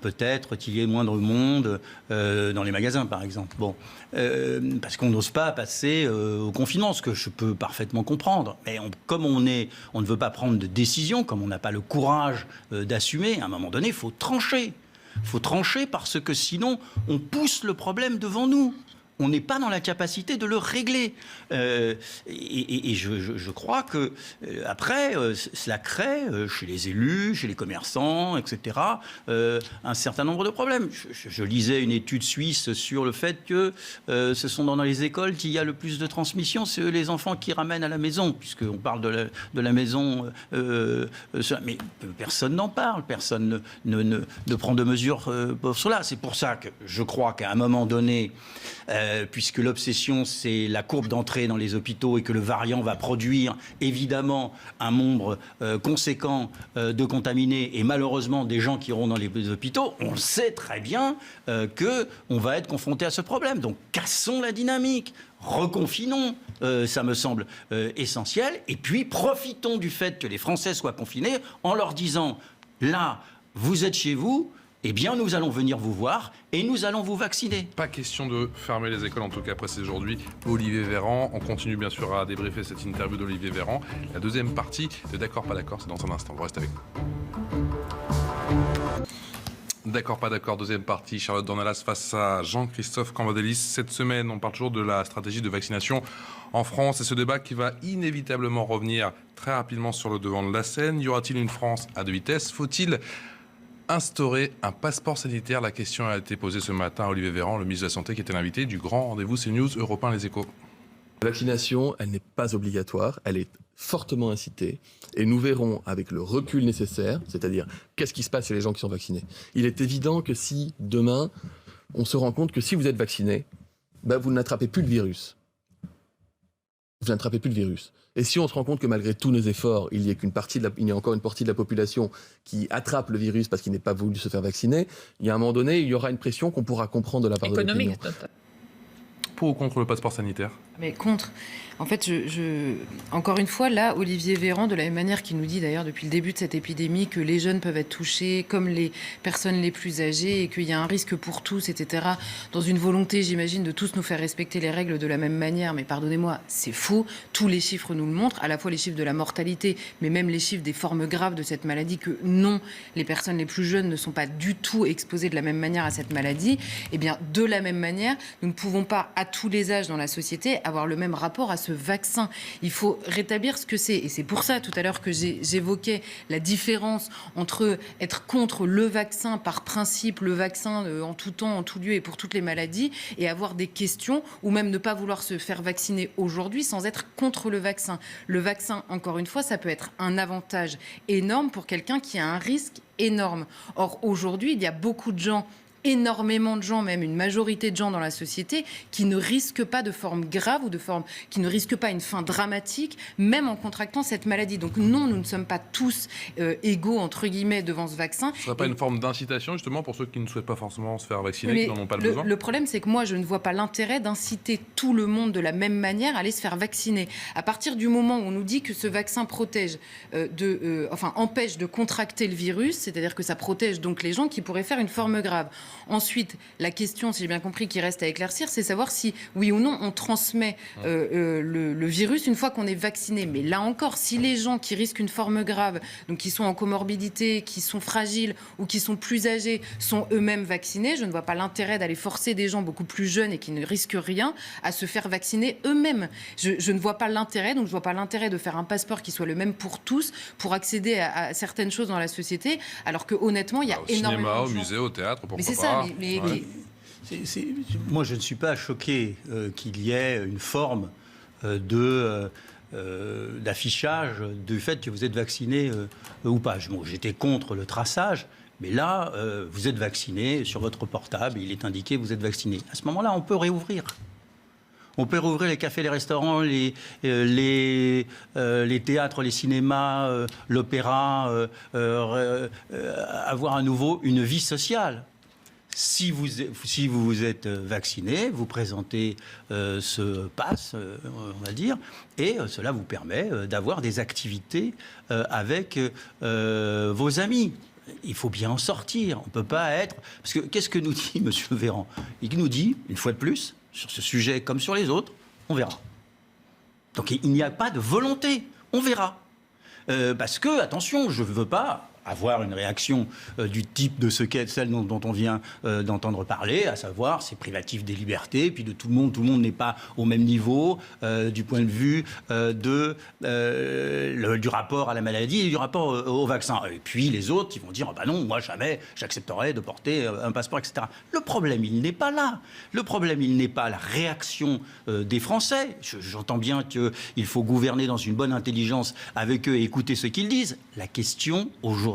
peut-être qu'il y ait moins de monde dans les magasins, par exemple. Bon, parce qu'on n'ose pas passer au confinement, ce que je peux parfaitement comprendre. Mais comme on ne veut pas prendre de décision, comme on n'a pas le courage d'assumer, à un moment donné, il faut trancher. Il faut trancher parce que sinon, on pousse le problème devant nous. On n'est pas dans la capacité de le régler. Et je crois que après, cela crée chez les élus, chez les commerçants, etc., un certain nombre de problèmes. Je lisais une étude suisse sur le fait que ce sont dans les écoles qu'il y a le plus de transmission, c'est les enfants qui ramènent à la maison, puisqu'on parle de la maison. Mais personne n'en parle, personne ne prend de mesures pour cela. C'est pour ça que je crois qu'à un moment donné, puisque l'obsession, c'est la courbe d'entrée dans les hôpitaux et que le variant va produire évidemment un nombre conséquent de contaminés et malheureusement des gens qui iront dans les hôpitaux, on sait très bien qu'on va être confronté à ce problème. Donc cassons la dynamique, reconfinons, ça me semble essentiel, et puis profitons du fait que les Français soient confinés en leur disant « là, vous êtes chez vous », eh bien, nous allons venir vous voir et nous allons vous vacciner. Pas question de fermer les écoles, en tout cas précise aujourd'hui Olivier Véran. On continue bien sûr à débriefer cette interview d'Olivier Véran. La deuxième partie de D'accord, pas d'accord, c'est dans un instant. Vous restez avec nous. D'accord, pas d'accord, deuxième partie. Charlotte Dornelas face à Jean-Christophe Cambadélis. Cette semaine, on parle toujours de la stratégie de vaccination en France et ce débat qui va inévitablement revenir très rapidement sur le devant de la scène. Y aura-t-il une France à deux vitesses ? Faut-il instaurer un passeport sanitaire? La question a été posée ce matin à Olivier Véran, le ministre de la Santé, qui était l'invité du grand rendez-vous CNews Europe 1 Les Échos. La vaccination, elle n'est pas obligatoire, elle est fortement incitée. Et nous verrons avec le recul nécessaire, c'est-à-dire qu'est-ce qui se passe chez les gens qui sont vaccinés. Il est évident que si demain, on se rend compte que si vous êtes vacciné, vous n'attrapez plus le virus. Vous n'attrapez plus le virus. Et si on se rend compte que malgré tous nos efforts, il y a encore une partie de la population qui attrape le virus parce qu'il n'est pas voulu se faire vacciner, il y a un moment donné, il y aura une pression qu'on pourra comprendre de la part de l'opinion. Pour ou contre le passeport sanitaire? Mais contre. En fait, encore une fois, là, Olivier Véran, de la même manière qu'il nous dit d'ailleurs depuis le début de cette épidémie que les jeunes peuvent être touchés comme les personnes les plus âgées et qu'il y a un risque pour tous, etc., dans une volonté, j'imagine, de tous nous faire respecter les règles de la même manière. Mais pardonnez-moi, c'est faux. Tous les chiffres nous le montrent, à la fois les chiffres de la mortalité, mais même les chiffres des formes graves de cette maladie, que non, les personnes les plus jeunes ne sont pas du tout exposées de la même manière à cette maladie. Eh bien, de la même manière, nous ne pouvons pas, à tous les âges dans la société, avoir le même rapport à ce vaccin. Il faut rétablir ce que c'est. Et c'est pour ça, tout à l'heure, que j'évoquais la différence entre être contre le vaccin par principe, le vaccin en tout temps, en tout lieu et pour toutes les maladies, et avoir des questions, ou même ne pas vouloir se faire vacciner aujourd'hui sans être contre le vaccin. Le vaccin, encore une fois, ça peut être un avantage énorme pour quelqu'un qui a un risque énorme. Or, aujourd'hui, il y a beaucoup de gens, énormément de gens, même une majorité de gens dans la société, qui ne risquent pas de forme grave ou qui ne risquent pas une fin dramatique, même en contractant cette maladie. Donc non, nous ne sommes pas tous égaux, entre guillemets, devant ce vaccin. Ce ne serait pas une forme d'incitation, justement, pour ceux qui ne souhaitent pas forcément se faire vacciner, qui n'en ont pas le besoin? Le problème, c'est que moi, je ne vois pas l'intérêt d'inciter tout le monde de la même manière à aller se faire vacciner. À partir du moment où on nous dit que ce vaccin protège empêche de contracter le virus, c'est-à-dire que ça protège donc les gens qui pourraient faire une forme grave. Ensuite, la question, si j'ai bien compris, qui reste à éclaircir, c'est savoir si, oui ou non, on transmet le virus une fois qu'on est vacciné. Mais là encore, si les gens qui risquent une forme grave, donc qui sont en comorbidité, qui sont fragiles ou qui sont plus âgés, sont eux-mêmes vaccinés, je ne vois pas l'intérêt d'aller forcer des gens beaucoup plus jeunes et qui ne risquent rien à se faire vacciner eux-mêmes. Je ne vois pas l'intérêt, donc je ne vois pas l'intérêt de faire un passeport qui soit le même pour tous, pour accéder à certaines choses dans la société, alors que honnêtement, il y a énormément de gens... Au cinéma, au musée, au théâtre, pourquoi pas. Moi, je ne suis pas choqué qu'il y ait une forme d'affichage du fait que vous êtes vacciné ou pas. J'étais contre le traçage, mais là, vous êtes vacciné sur votre portable, il est indiqué que vous êtes vacciné. À ce moment-là, on peut réouvrir. On peut rouvrir les cafés, les restaurants, les théâtres, les cinémas, l'opéra, avoir à nouveau une vie sociale. Si vous êtes vacciné, vous présentez ce pass, on va dire, et cela vous permet d'avoir des activités avec vos amis. Il faut bien en sortir. On ne peut pas être... Parce que qu'est-ce que nous dit M. Véran? Il nous dit, une fois de plus, sur ce sujet comme sur les autres, on verra. Donc il n'y a pas de volonté. On verra. Parce que, attention, je ne veux pas avoir une réaction du type de celle dont on vient d'entendre parler, à savoir c'est privatif des libertés, puis de tout le monde n'est pas au même niveau du point de vue du rapport à la maladie et du rapport au vaccin. Et puis les autres, ils vont dire, bah non, moi jamais j'accepterais de porter un passeport, etc. Le problème, il n'est pas là. Le problème, il n'est pas la réaction des Français. J'entends bien qu'il faut gouverner dans une bonne intelligence avec eux et écouter ce qu'ils disent. La question, aujourd'hui,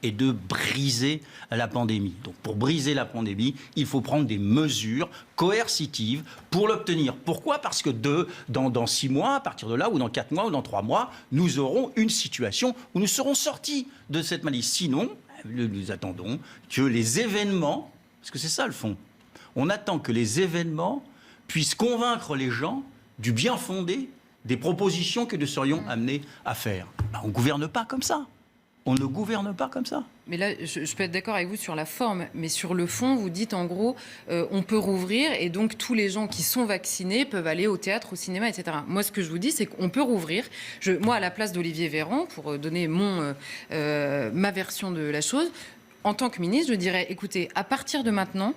est de briser la pandémie. Donc, pour briser la pandémie, il faut prendre des mesures coercitives pour l'obtenir. Pourquoi ? Parce que dans 6 mois, à partir de là, ou dans 4 mois, ou dans 3 mois, nous aurons une situation où nous serons sortis de cette maladie. Sinon, nous attendons que les événements, parce que c'est ça le fond, on attend que les événements puissent convaincre les gens du bien fondé des propositions que nous serions amenés à faire. On ne gouverne pas comme ça. On ne gouverne pas comme ça. Mais là, je peux être d'accord avec vous sur la forme, mais sur le fond, vous dites en gros, on peut rouvrir et donc tous les gens qui sont vaccinés peuvent aller au théâtre, au cinéma, etc. Moi, ce que je vous dis, c'est qu'on peut rouvrir. Moi, à la place d'Olivier Véran, pour donner ma version de la chose, en tant que ministre, je dirais, écoutez, à partir de maintenant,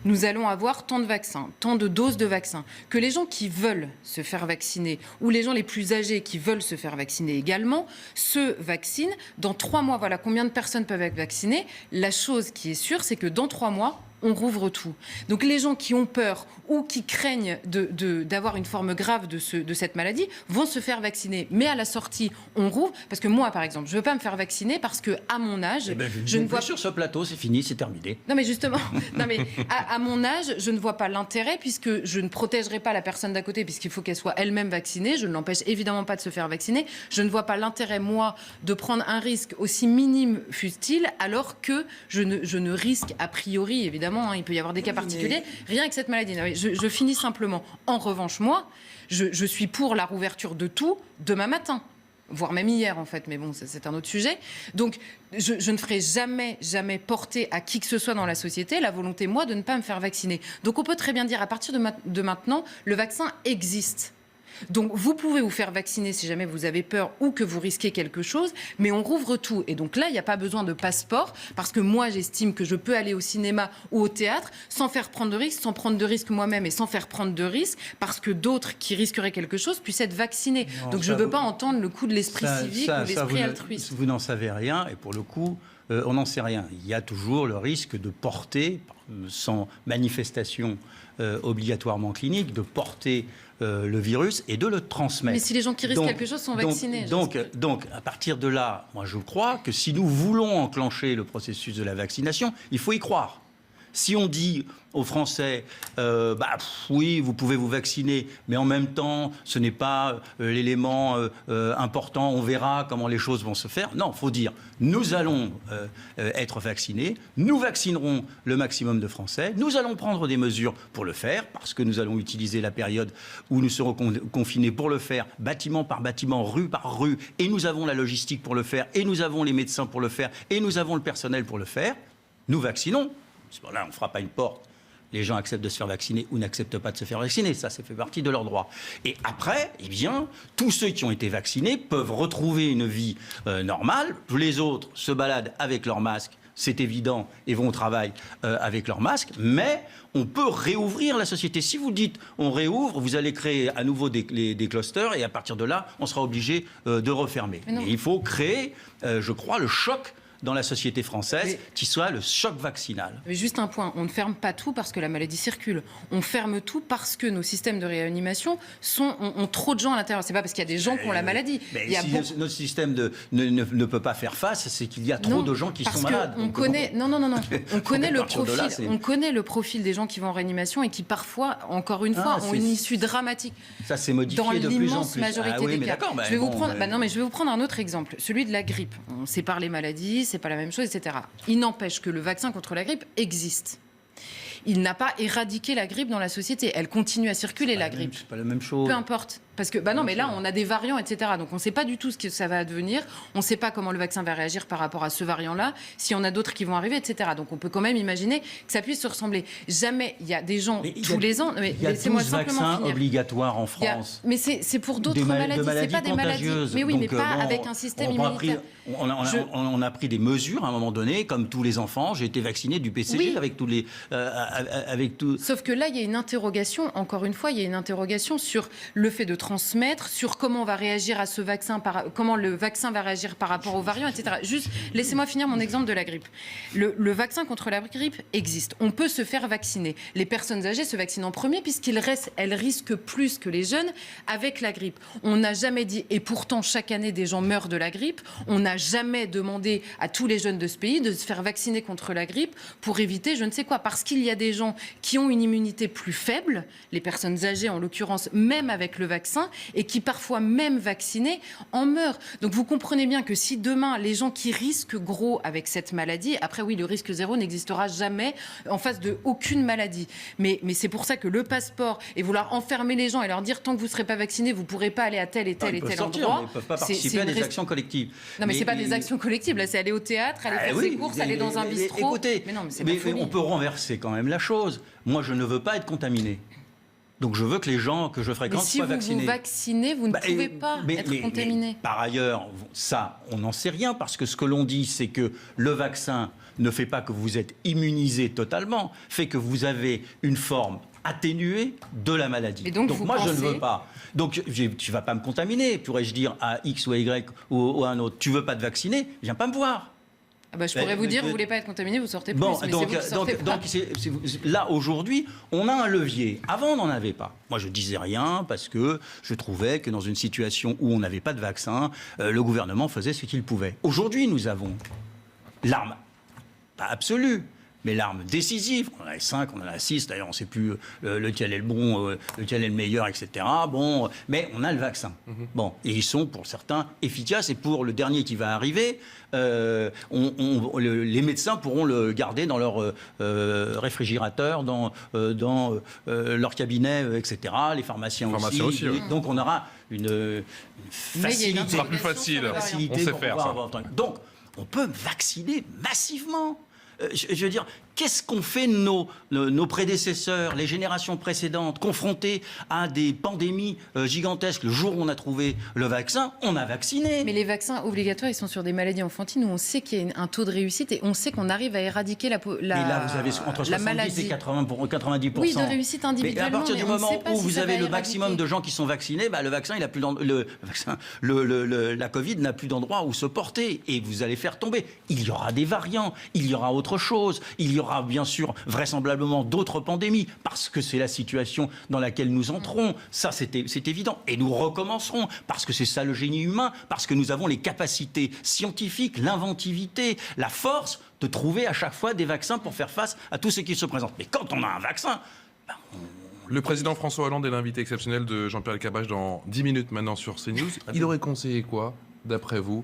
nous allons avoir tant de vaccins, tant de doses de vaccins, que les gens qui veulent se faire vacciner, ou les gens les plus âgés qui veulent se faire vacciner également, se vaccinent. Dans 3 mois, voilà combien de personnes peuvent être vaccinées. La chose qui est sûre, c'est que dans 3 mois, on rouvre tout. Donc les gens qui ont peur ou qui craignent d'avoir une forme grave de cette maladie vont se faire vacciner. Mais à la sortie, on rouvre. Parce que moi, par exemple, je ne veux pas me faire vacciner parce qu'à mon âge, je ne vois sur ce plateau, c'est fini, c'est terminé. Non mais justement, à mon âge, je ne vois pas l'intérêt puisque je ne protégerai pas la personne d'à côté puisqu'il faut qu'elle soit elle-même vaccinée. Je ne l'empêche évidemment pas de se faire vacciner. Je ne vois pas l'intérêt, moi, de prendre un risque aussi minime fût-il alors que je ne risque a priori, évidemment, il peut y avoir des cas particuliers, rien avec cette maladie. Non, je finis simplement. En revanche, moi, je suis pour la rouverture de tout demain matin. Voire même hier, en fait, mais bon, c'est un autre sujet. Donc, je ne ferai jamais porter à qui que ce soit dans la société la volonté, moi, de ne pas me faire vacciner. Donc, on peut très bien dire, à partir de maintenant, le vaccin existe. Donc, vous pouvez vous faire vacciner si jamais vous avez peur ou que vous risquez quelque chose, mais on rouvre tout. Et donc là, il n'y a pas besoin de passeport, parce que moi, j'estime que je peux aller au cinéma ou au théâtre sans faire prendre de risques, sans prendre de risques moi-même et sans faire prendre de risques, parce que d'autres qui risqueraient quelque chose puissent être vaccinés. Non, donc, je ne veux pas entendre le coup de l'esprit civique ou l'esprit altruiste. Vous n'en savez rien, et pour le coup, on n'en sait rien. Il y a toujours le risque de porter, sans manifestation obligatoirement clinique, de porter le virus et de le transmettre. Mais si les gens qui risquent quelque chose sont vaccinés. Donc, à partir de là, moi je crois que si nous voulons enclencher le processus de la vaccination, il faut y croire. Si on dit aux Français, oui, vous pouvez vous vacciner, mais en même temps, ce n'est pas l'élément important, on verra comment les choses vont se faire. Non, il faut dire, nous allons être vaccinés, nous vaccinerons le maximum de Français, nous allons prendre des mesures pour le faire, parce que nous allons utiliser la période où nous serons confinés pour le faire, bâtiment par bâtiment, rue par rue, et nous avons la logistique pour le faire, et nous avons les médecins pour le faire, et nous avons le personnel pour le faire. Nous vaccinons. Là, on ne fera pas une porte. Les gens acceptent de se faire vacciner ou n'acceptent pas de se faire vacciner. Ça fait partie de leur droit. Et après, eh bien, tous ceux qui ont été vaccinés peuvent retrouver une vie normale. Les autres se baladent avec leur masque, c'est évident, et vont au travail avec leur masque. Mais on peut réouvrir la société. Si vous dites on réouvre, vous allez créer à nouveau des clusters et à partir de là, on sera obligé de refermer. Et il faut créer, je crois, le choc dans la société française, qui soit le choc vaccinal. Mais juste un point, on ne ferme pas tout parce que la maladie circule. On ferme tout parce que nos systèmes de réanimation ont trop de gens à l'intérieur. C'est pas parce qu'il y a des gens qui ont la maladie. Mais si notre système ne peut pas faire face, c'est qu'il y a trop de gens qui sont malades. On connaît le profil des gens qui vont en réanimation et qui parfois, encore une fois, ont une issue dramatique. Ça s'est modifié dans de plus en plus. l'immense majorité des cas. Je vais vous prendre un autre exemple, celui de la grippe. On sépare les maladies, c'est pas la même chose, etc. Il n'empêche que le vaccin contre la grippe existe. il n'a pas éradiqué la grippe dans la société. Elle continue à circuler, la grippe. C'est pas la même chose. Peu importe. Parce que, non, mais là, on a des variants, etc. Donc, on ne sait pas du tout ce que ça va advenir. On ne sait pas comment le vaccin va réagir par rapport à ce variant-là, s'il y en a d'autres qui vont arriver, etc. Donc, on peut quand même imaginer que ça puisse se ressembler. Jamais, il y a des gens tous les ans. Mais il y a 12 vaccins obligatoires en France. Mais c'est pour d'autres maladies, c'est pas des maladies. Mais oui, mais pas avec un système immunitaire. On a pris des mesures à un moment donné, comme tous les enfants. J'ai été vacciné du BCG avec tous les. Sauf que là, il y a une interrogation, encore une fois, il y a une interrogation sur le fait de transmettre, sur comment on va réagir à ce vaccin, comment le vaccin va réagir par rapport aux variants, etc. Juste, laissez-moi finir mon exemple de la grippe. Le vaccin contre la grippe existe. On peut se faire vacciner. Les personnes âgées se vaccinent en premier puisqu'elles risquent plus que les jeunes avec la grippe. On n'a jamais dit, et pourtant chaque année des gens meurent de la grippe, on n'a jamais demandé à tous les jeunes de ce pays de se faire vacciner contre la grippe pour éviter je ne sais quoi. Parce qu'il y a des gens qui ont une immunité plus faible, les personnes âgées en l'occurrence, même avec le vaccin, et qui parfois, même vaccinés, en meurent. Donc vous comprenez bien que si demain, les gens qui risquent gros avec cette maladie, après oui, le risque zéro n'existera jamais en face de aucune maladie. Mais c'est pour ça que le passeport et vouloir enfermer les gens et leur dire tant que vous ne serez pas vaccinés, vous ne pourrez pas aller à tel et tel endroit. Ils ne peuvent pas participer à des actions collectives. Non, mais ce n'est pas des actions collectives. Là, c'est aller au théâtre, aller faire ses courses, aller dans un bistrot. Écoutez, mais on peut renverser quand même la chose. Moi, je ne veux pas être contaminé. Donc je veux que les gens que je fréquente soient vaccinés. Mais si vous vous vaccinez, vous ne pouvez pas être contaminé. Mais par ailleurs, ça, on n'en sait rien, parce que ce que l'on dit, c'est que le vaccin ne fait pas que vous êtes immunisé totalement, fait que vous avez une forme atténuée de la maladie. Donc moi, je ne veux pas. Donc tu ne vas pas me contaminer. Pourrais-je dire à X ou à Y ou à un autre, tu ne veux pas te vacciner, viens pas me voir. Je pourrais vous dire, vous ne voulez pas être contaminé, vous sortez plus. Bon, mais donc là, aujourd'hui, on a un levier. Avant, on n'en avait pas. Moi, je ne disais rien parce que je trouvais que dans une situation où on n'avait pas de vaccin, le gouvernement faisait ce qu'il pouvait. Aujourd'hui, nous avons l'arme, pas absolue, mais l'arme décisive. On en a 5, on en a 6, d'ailleurs on ne sait plus lequel est le bon, lequel est le meilleur, etc. Bon, mais on a le vaccin. Bon, et ils sont pour certains efficaces, et pour le dernier qui va arriver, les médecins pourront le garder dans leur réfrigérateur, dans leur cabinet, etc. Les pharmaciens aussi. Donc on aura une facilité. Ce sera plus facile, on sait faire ça. Donc on peut vacciner massivement. Je veux dire, qu'est-ce qu'ont fait nos prédécesseurs, les générations précédentes, confrontés à des pandémies gigantesques? Le jour où on a trouvé le vaccin, on a vacciné. Mais les vaccins obligatoires, ils sont sur des maladies enfantines où on sait qu'il y a un taux de réussite et on sait qu'on arrive à éradiquer la maladie. Mais là, vous avez entre 70 et 90%. Oui, de réussite individuellement. Mais à partir du moment où vous avez le maximum de gens qui sont vaccinés, le vaccin, il a plus la Covid n'a plus d'endroit où se porter, et vous allez faire tomber. Il y aura des variants, il y aura autre chose, il y aura bien sûr vraisemblablement d'autres pandémies, parce que c'est la situation dans laquelle nous entrons. Ça, c'est évident. Et nous recommencerons, parce que c'est ça le génie humain, parce que nous avons les capacités scientifiques, l'inventivité, la force de trouver à chaque fois des vaccins pour faire face à tout ce qui se présente. Mais quand on a un vaccin... Le président François Hollande est l'invité exceptionnel de Jean-Pierre Elkabbach dans 10 minutes maintenant sur CNews. Il aurait conseillé quoi, d'après vous,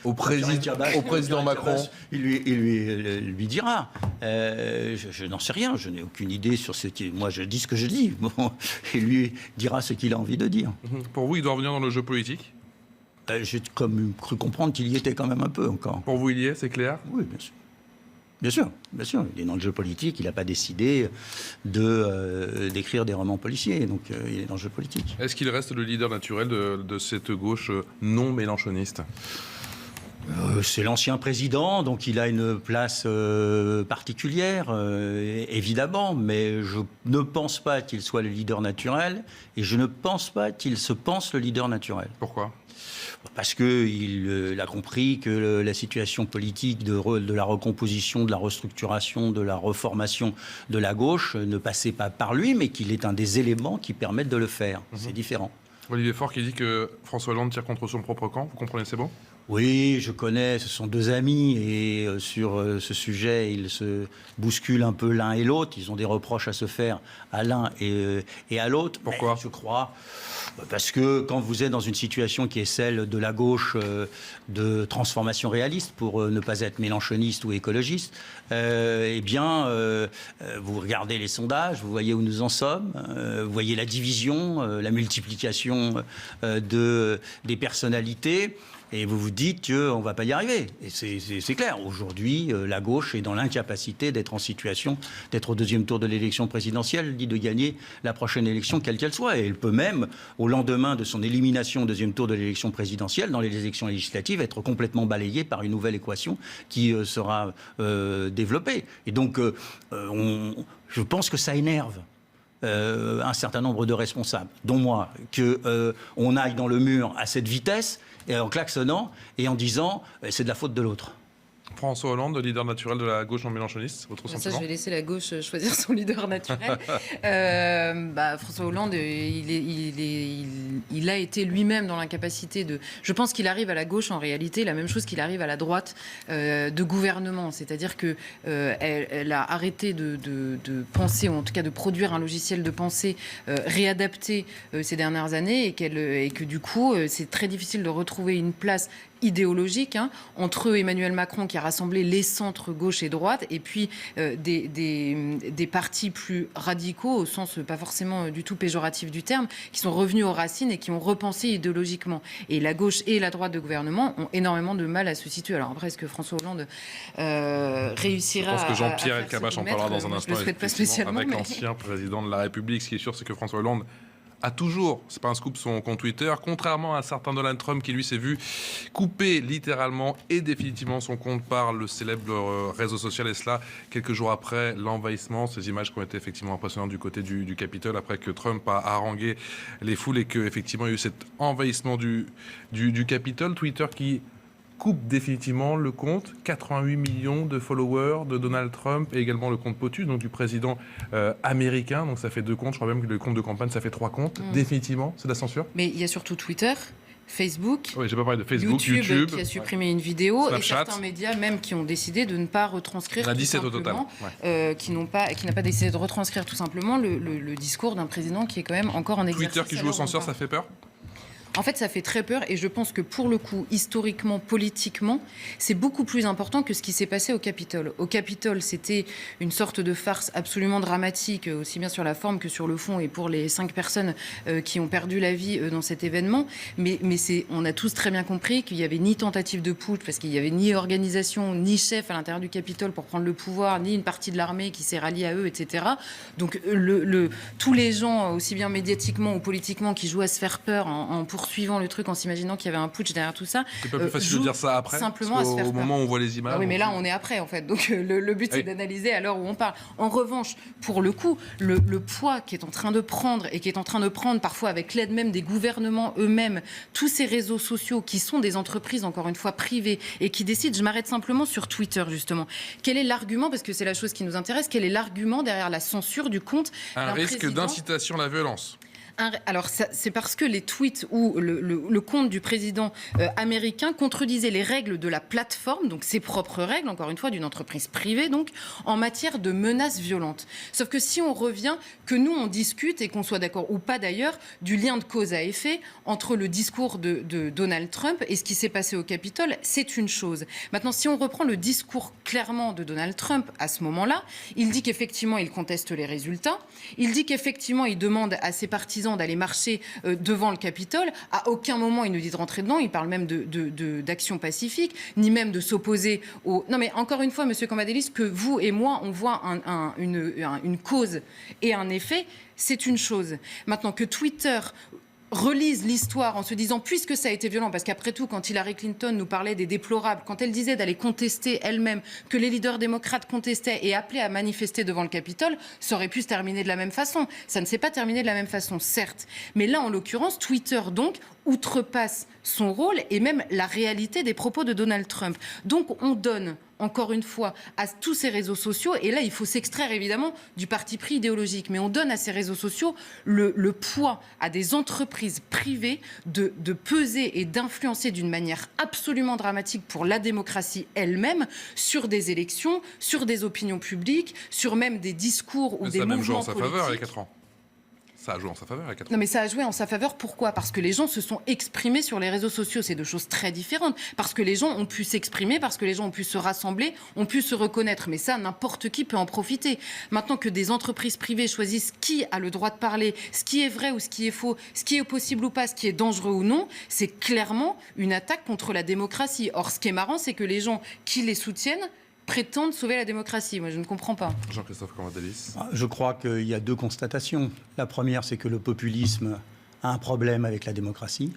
au président Macron? Il lui dira. Je n'en sais rien, je n'ai aucune idée sur ce qui... Moi, je dis ce que je dis. Bon, il lui dira ce qu'il a envie de dire. Pour vous, il doit revenir dans le jeu politique? J'ai cru comprendre qu'il y était quand même un peu encore. Pour vous, il y est, c'est clair? Oui, bien sûr. Bien sûr, il est dans le jeu politique, il n'a pas décidé d'écrire des romans policiers, donc il est dans le jeu politique. Est-ce qu'il reste le leader naturel de cette gauche non mélenchoniste? C'est l'ancien président, donc il a une place particulière, évidemment, mais je ne pense pas qu'il soit le leader naturel, et je ne pense pas qu'il se pense le leader naturel. Pourquoi ? Parce qu'il a compris que la situation politique de la recomposition, de la restructuration, de la reformation de la gauche ne passait pas par lui, mais qu'il est un des éléments qui permettent de le faire. C'est différent. Olivier Faure qui dit que François Hollande tire contre son propre camp, vous comprenez, c'est bon ? Oui, je connais, ce sont deux amis et sur ce sujet, ils se bousculent un peu l'un et l'autre. Ils ont des reproches à se faire à l'un et à l'autre. Pourquoi ? Mais je crois parce que quand vous êtes dans une situation qui est celle de la gauche de transformation réaliste, pour ne pas être mélanchoniste ou écologiste, eh bien, vous regardez les sondages, vous voyez où nous en sommes, vous voyez la division, la multiplication des personnalités. Et vous vous dites qu'on ne va pas y arriver. Et c'est clair. Aujourd'hui, la gauche est dans l'incapacité d'être en situation d'être au deuxième tour de l'élection présidentielle, dit de gagner la prochaine élection, quelle qu'elle soit. Et elle peut même, au lendemain de son élimination au deuxième tour de l'élection présidentielle, dans les élections législatives, être complètement balayée par une nouvelle équation qui sera développée. Et donc, je pense que ça énerve. Un certain nombre de responsables, dont moi, qu'on aille dans le mur à cette vitesse, et en klaxonnant et en disant c'est de la faute de l'autre. François Hollande, le leader naturel de la gauche non mélanchoniste, votre sentiment ? Ça, je vais laisser la gauche choisir son leader naturel. François Hollande, il a été lui-même dans l'incapacité de... Je pense qu'il arrive à la gauche, en réalité, la même chose qu'il arrive à la droite de gouvernement. C'est-à-dire qu'elle a arrêté de penser, ou en tout cas de produire un logiciel de pensée réadapté ces dernières années, et que du coup, c'est très difficile de retrouver une place idéologique entre Emmanuel Macron qui a rassemblé les centres gauche et droite et puis des partis plus radicaux au sens pas forcément du tout péjoratif du terme qui sont revenus aux racines et qui ont repensé idéologiquement. Et la gauche et la droite de gouvernement ont énormément de mal à se situer. Alors après, est-ce que François Hollande réussira à... Je pense que Jean-Pierre Elkabbach en parlera dans un instant. Je ne le souhaite pas spécialement. Avec l'ancien président de la République, ce qui est sûr, c'est que François Hollande a toujours, c'est pas un scoop, son compte Twitter, contrairement à un certain Donald Trump qui lui s'est vu couper littéralement et définitivement son compte par le célèbre réseau social, et cela quelques jours après l'envahissement. Ces images qui ont été effectivement impressionnantes du côté du Capitole après que Trump a harangué les foules et qu'effectivement il y a eu cet envahissement du Capitole. Twitter qui coupe définitivement le compte, 88 millions de followers de Donald Trump et également le compte POTUS, donc du président américain. Donc ça fait 2 comptes, je crois même que le compte de campagne, ça fait 3 comptes. Définitivement, c'est de la censure. Mais il y a surtout Twitter, Facebook, oui, j'ai pas parlé de Facebook, YouTube qui a supprimé une vidéo, Snapchat. Et certains médias même qui ont décidé de ne pas retranscrire. Il y en a 17 au total. Qui n'a pas décidé de retranscrire tout simplement le discours d'un président qui est quand même encore en exercice. Twitter qui joue au censeur, ça fait peur ? En fait, ça fait très peur et je pense que pour le coup, historiquement, politiquement, c'est beaucoup plus important que ce qui s'est passé au Capitole. Au Capitole, c'était une sorte de farce absolument dramatique, aussi bien sur la forme que sur le fond, et pour les 5 personnes qui ont perdu la vie dans cet événement. Mais on a tous très bien compris qu'il n'y avait ni tentative de putsch, parce qu'il n'y avait ni organisation, ni chef à l'intérieur du Capitole pour prendre le pouvoir, ni une partie de l'armée qui s'est ralliée à eux, etc. Donc tous les gens, aussi bien médiatiquement ou politiquement, qui jouent à se faire peur en poursuivant le truc, en s'imaginant qu'il y avait un putsch derrière tout ça. C'est pas plus facile de dire ça après, simplement à se faire au moment où on voit les images. Ah oui, mais là, on est après, en fait. Donc, le but, c'est d'analyser à l'heure où on parle. En revanche, pour le coup, le poids qui est en train de prendre, et qui est en train de prendre parfois avec l'aide même des gouvernements eux-mêmes, tous ces réseaux sociaux qui sont des entreprises, encore une fois, privées, et qui décident, je m'arrête simplement sur Twitter, justement. Quel est l'argument, parce que c'est la chose qui nous intéresse, quel est l'argument derrière la censure du compte d'un risque d'incitation à la violence. Alors, c'est parce que les tweets ou le compte du président américain contredisaient les règles de la plateforme, donc ses propres règles, encore une fois, d'une entreprise privée, donc, en matière de menaces violentes. Sauf que si on revient, que nous, on discute, et qu'on soit d'accord ou pas d'ailleurs, du lien de cause à effet entre le discours de Donald Trump et ce qui s'est passé au Capitole, c'est une chose. Maintenant, si on reprend le discours clairement de Donald Trump à ce moment-là, il dit qu'effectivement, il conteste les résultats, il dit qu'effectivement, il demande à ses partisans d'aller marcher devant le Capitole. À aucun moment, il nous dit de rentrer dedans. Il parle même d'action pacifique, ni même de s'opposer au... Non, mais encore une fois, Monsieur Cambadélis, que vous et moi, on voit une cause et un effet, c'est une chose. Maintenant, que Twitter relise l'histoire en se disant, puisque ça a été violent, parce qu'après tout, quand Hillary Clinton nous parlait des déplorables, quand elle disait d'aller contester elle-même, que les leaders démocrates contestaient et appelaient à manifester devant le Capitole, ça aurait pu se terminer de la même façon. Ça ne s'est pas terminé de la même façon, certes. Mais là, en l'occurrence, Twitter, donc, outrepasse son rôle et même la réalité des propos de Donald Trump. Donc on donne, encore une fois, à tous ces réseaux sociaux, et là il faut s'extraire évidemment du parti pris idéologique, mais on donne à ces réseaux sociaux le poids à des entreprises privées de peser et d'influencer d'une manière absolument dramatique pour la démocratie elle-même sur des élections, sur des opinions publiques, sur même des discours ou des mouvements politiques. Ça a même joué en sa faveur il y a 4 ans. Ça a joué en sa faveur il y a 4 ans. Non mais ça a joué en sa faveur, pourquoi ? Parce que les gens se sont exprimés sur les réseaux sociaux, c'est deux choses très différentes. Parce que les gens ont pu s'exprimer, parce que les gens ont pu se rassembler, ont pu se reconnaître. Mais ça, n'importe qui peut en profiter. Maintenant que des entreprises privées choisissent qui a le droit de parler, ce qui est vrai ou ce qui est faux, ce qui est possible ou pas, ce qui est dangereux ou non, c'est clairement une attaque contre la démocratie. Or, ce qui est marrant, c'est que les gens qui les soutiennent prétendent sauver la démocratie. Moi, je ne comprends pas. Jean-Christophe Cambadélis. Je crois qu'il y a deux constatations. La première, c'est que le populisme a un problème avec la démocratie.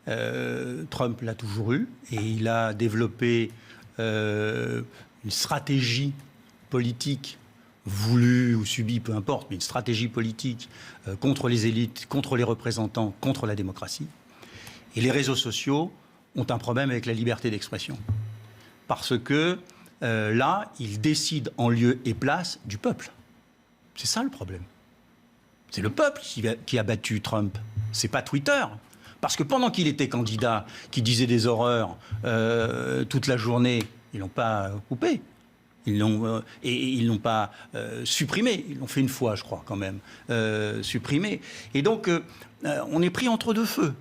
Trump l'a toujours eu et il a développé une stratégie politique voulue ou subie, peu importe, mais une stratégie politique contre les élites, contre les représentants, contre la démocratie. Et les réseaux sociaux ont un problème avec la liberté d'expression. Parce que là, ils décident en lieu et place du peuple. C'est ça le problème. C'est le peuple qui a battu Trump. C'est pas Twitter. Parce que pendant qu'il était candidat, qui disait des horreurs toute la journée, ils l'ont pas coupé. Ils l'ont pas supprimé. Ils l'ont fait une fois, je crois, quand même, supprimé. Et donc, on est pris entre deux feux.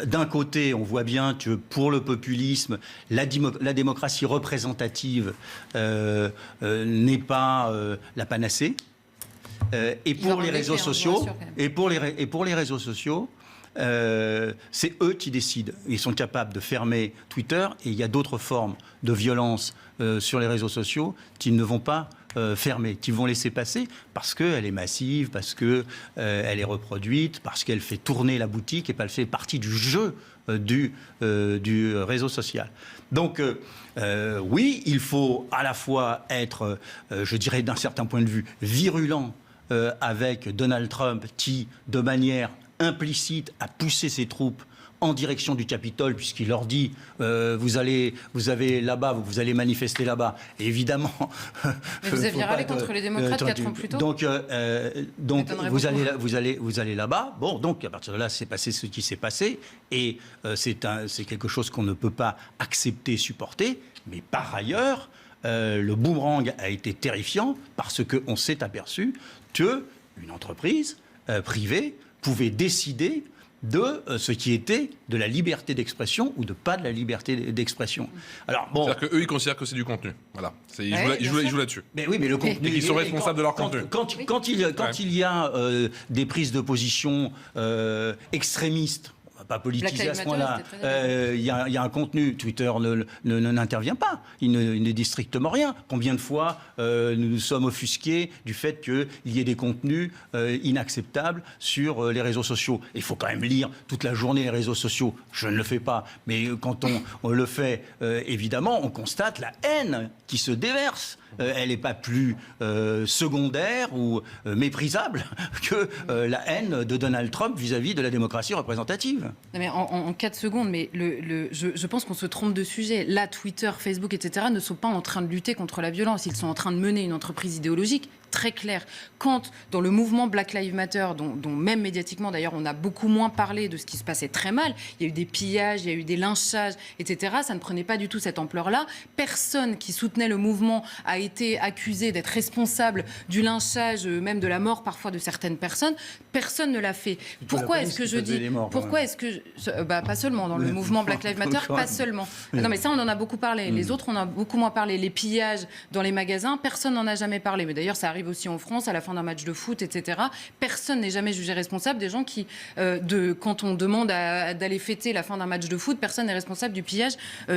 D'un côté, on voit bien que pour le populisme, la démocratie représentative n'est pas la panacée. Et pour les réseaux sociaux, c'est eux qui décident. Ils sont capables de fermer Twitter et il y a d'autres formes de violence sur les réseaux sociaux qu'ils ne vont pas fermée, qu'ils vont laisser passer parce qu'elle est massive, parce qu'elle est reproduite, parce qu'elle fait tourner la boutique et qu'elle fait partie du jeu du réseau social. Donc, oui, il faut à la fois être, je dirais d'un certain point de vue, virulent avec Donald Trump qui, de manière implicite, a poussé ses troupes en direction du Capitole, puisqu'il leur dit vous allez manifester là-bas. Et évidemment. Mais vous aviez râlé contre les démocrates 4 ans plus tôt. Donc vous allez là-bas. Bon, donc à partir de là, c'est passé ce qui s'est passé, et c'est quelque chose qu'on ne peut pas accepter, supporter. Mais par ailleurs, le boomerang a été terrifiant parce qu'on s'est aperçu qu'une entreprise privée pouvait décider de ce qui était de la liberté d'expression ou de pas de la liberté d'expression. Alors bon, c'est-à-dire qu'eux, ils considèrent que c'est du contenu. Voilà. Ils jouent là-dessus. Mais oui, mais le contenu. Et qu'ils sont responsables de leur contenu. Quand il y a des prises de position extrémistes, pas politisé à ce point-là. Il y a un contenu. Twitter n'intervient pas. Il ne dit strictement rien. Combien de fois nous nous sommes offusqués du fait qu'il y ait des contenus inacceptables sur les réseaux sociaux. Il faut quand même lire toute la journée les réseaux sociaux. Je ne le fais pas. Mais quand on le fait, évidemment, on constate la haine qui se déverse. Elle n'est pas plus secondaire ou méprisable que la haine de Donald Trump vis-à-vis de la démocratie représentative. Non mais en 4 secondes, mais je pense qu'on se trompe de sujet. Là, Twitter, Facebook, etc. ne sont pas en train de lutter contre la violence. Ils sont en train de mener une entreprise idéologique très claire. Quand, dans le mouvement Black Lives Matter, dont même médiatiquement, d'ailleurs, on a beaucoup moins parlé de ce qui se passait très mal, il y a eu des pillages, il y a eu des lynchages, etc. Ça ne prenait pas du tout cette ampleur-là. Personne qui soutenait le mouvement a été accusé d'être responsable du lynchage, même de la mort parfois de certaines personnes. Personne ne l'a fait. Pourquoi est-ce que je dis... Pourquoi est-ce que... pas seulement dans le mouvement Black Lives Matter, pas seulement. Non mais ça, on en a beaucoup parlé. Les autres, on en a beaucoup moins parlé. Les pillages dans les magasins, personne n'en a jamais parlé. Mais d'ailleurs, ça arrive aussi en France, à la fin d'un match de foot, etc. Personne n'est jamais jugé responsable. Des gens qui, quand on demande d'aller fêter la fin d'un match de foot, personne n'est responsable du pillage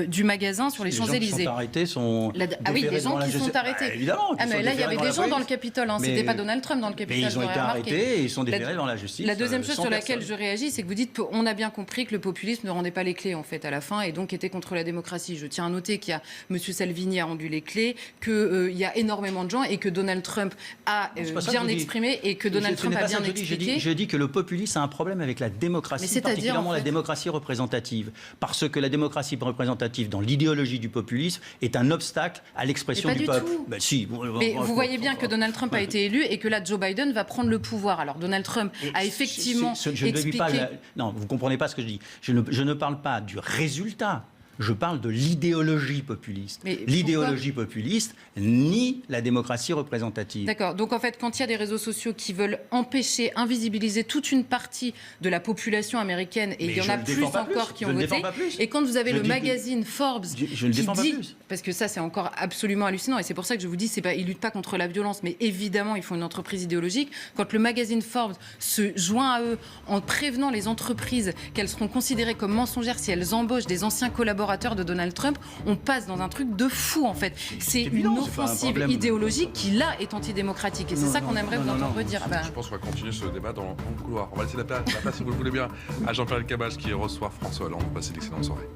du magasin sur les Champs-Élysées. Les gens qui sont arrêtés sont des gens qui sont arrêtés. Évidemment. Mais là, il y avait des gens dans le Capitole. C'était pas Donald Trump dans le Capitole. Mais ils ont été arrêtés et ils sont déférés devant la justice. La deuxième chose sur laquelle je réagis, c'est que vous dites qu'on a bien compris que le populisme ne rendait pas les clés en fait à la fin et donc était contre la démocratie. Je tiens à noter qu'il y a M. Salvini a rendu les clés, qu'il y a énormément de gens et que Donald Trump a bien exprimé et que Donald Trump a bien expliqué. Je dis que le populisme a un problème avec la démocratie, particulièrement la démocratie représentative. Parce que la démocratie représentative, dans l'idéologie du populisme, est un obstacle à l'expression du peuple. Ben, si. Mais vous voyez bien que Donald Trump a été élu et que là, Joe Biden va prendre le pouvoir. Alors Donald Trump a effectivement expliqué... Non, vous ne comprenez pas ce que je dis. Je ne parle pas du résultat. Je parle de l'idéologie populiste. L'idéologie populiste nie la démocratie représentative. D'accord. Donc en fait, quand il y a des réseaux sociaux qui veulent empêcher, invisibiliser toute une partie de la population américaine, et il y en a plus encore qui ont voté, et quand vous avez le magazine Forbes qui dit, parce que ça c'est encore absolument hallucinant, et c'est pour ça que je vous dis, ils ne luttent pas contre la violence, mais évidemment ils font une entreprise idéologique. Quand le magazine Forbes se joint à eux en prévenant les entreprises qu'elles seront considérées comme mensongères si elles embauchent des anciens collaborateurs de Donald Trump, on passe dans un truc de fou en fait. C'est une offensive idéologique qui là est antidémocratique et c'est ça qu'on aimerait vous entendre dire. Je pense qu'on va continuer ce débat dans le couloir. On va laisser la place, si vous le voulez bien, à Jean-Pierre Elkabbach qui reçoit François Hollande. Passez d'excellentes soirées.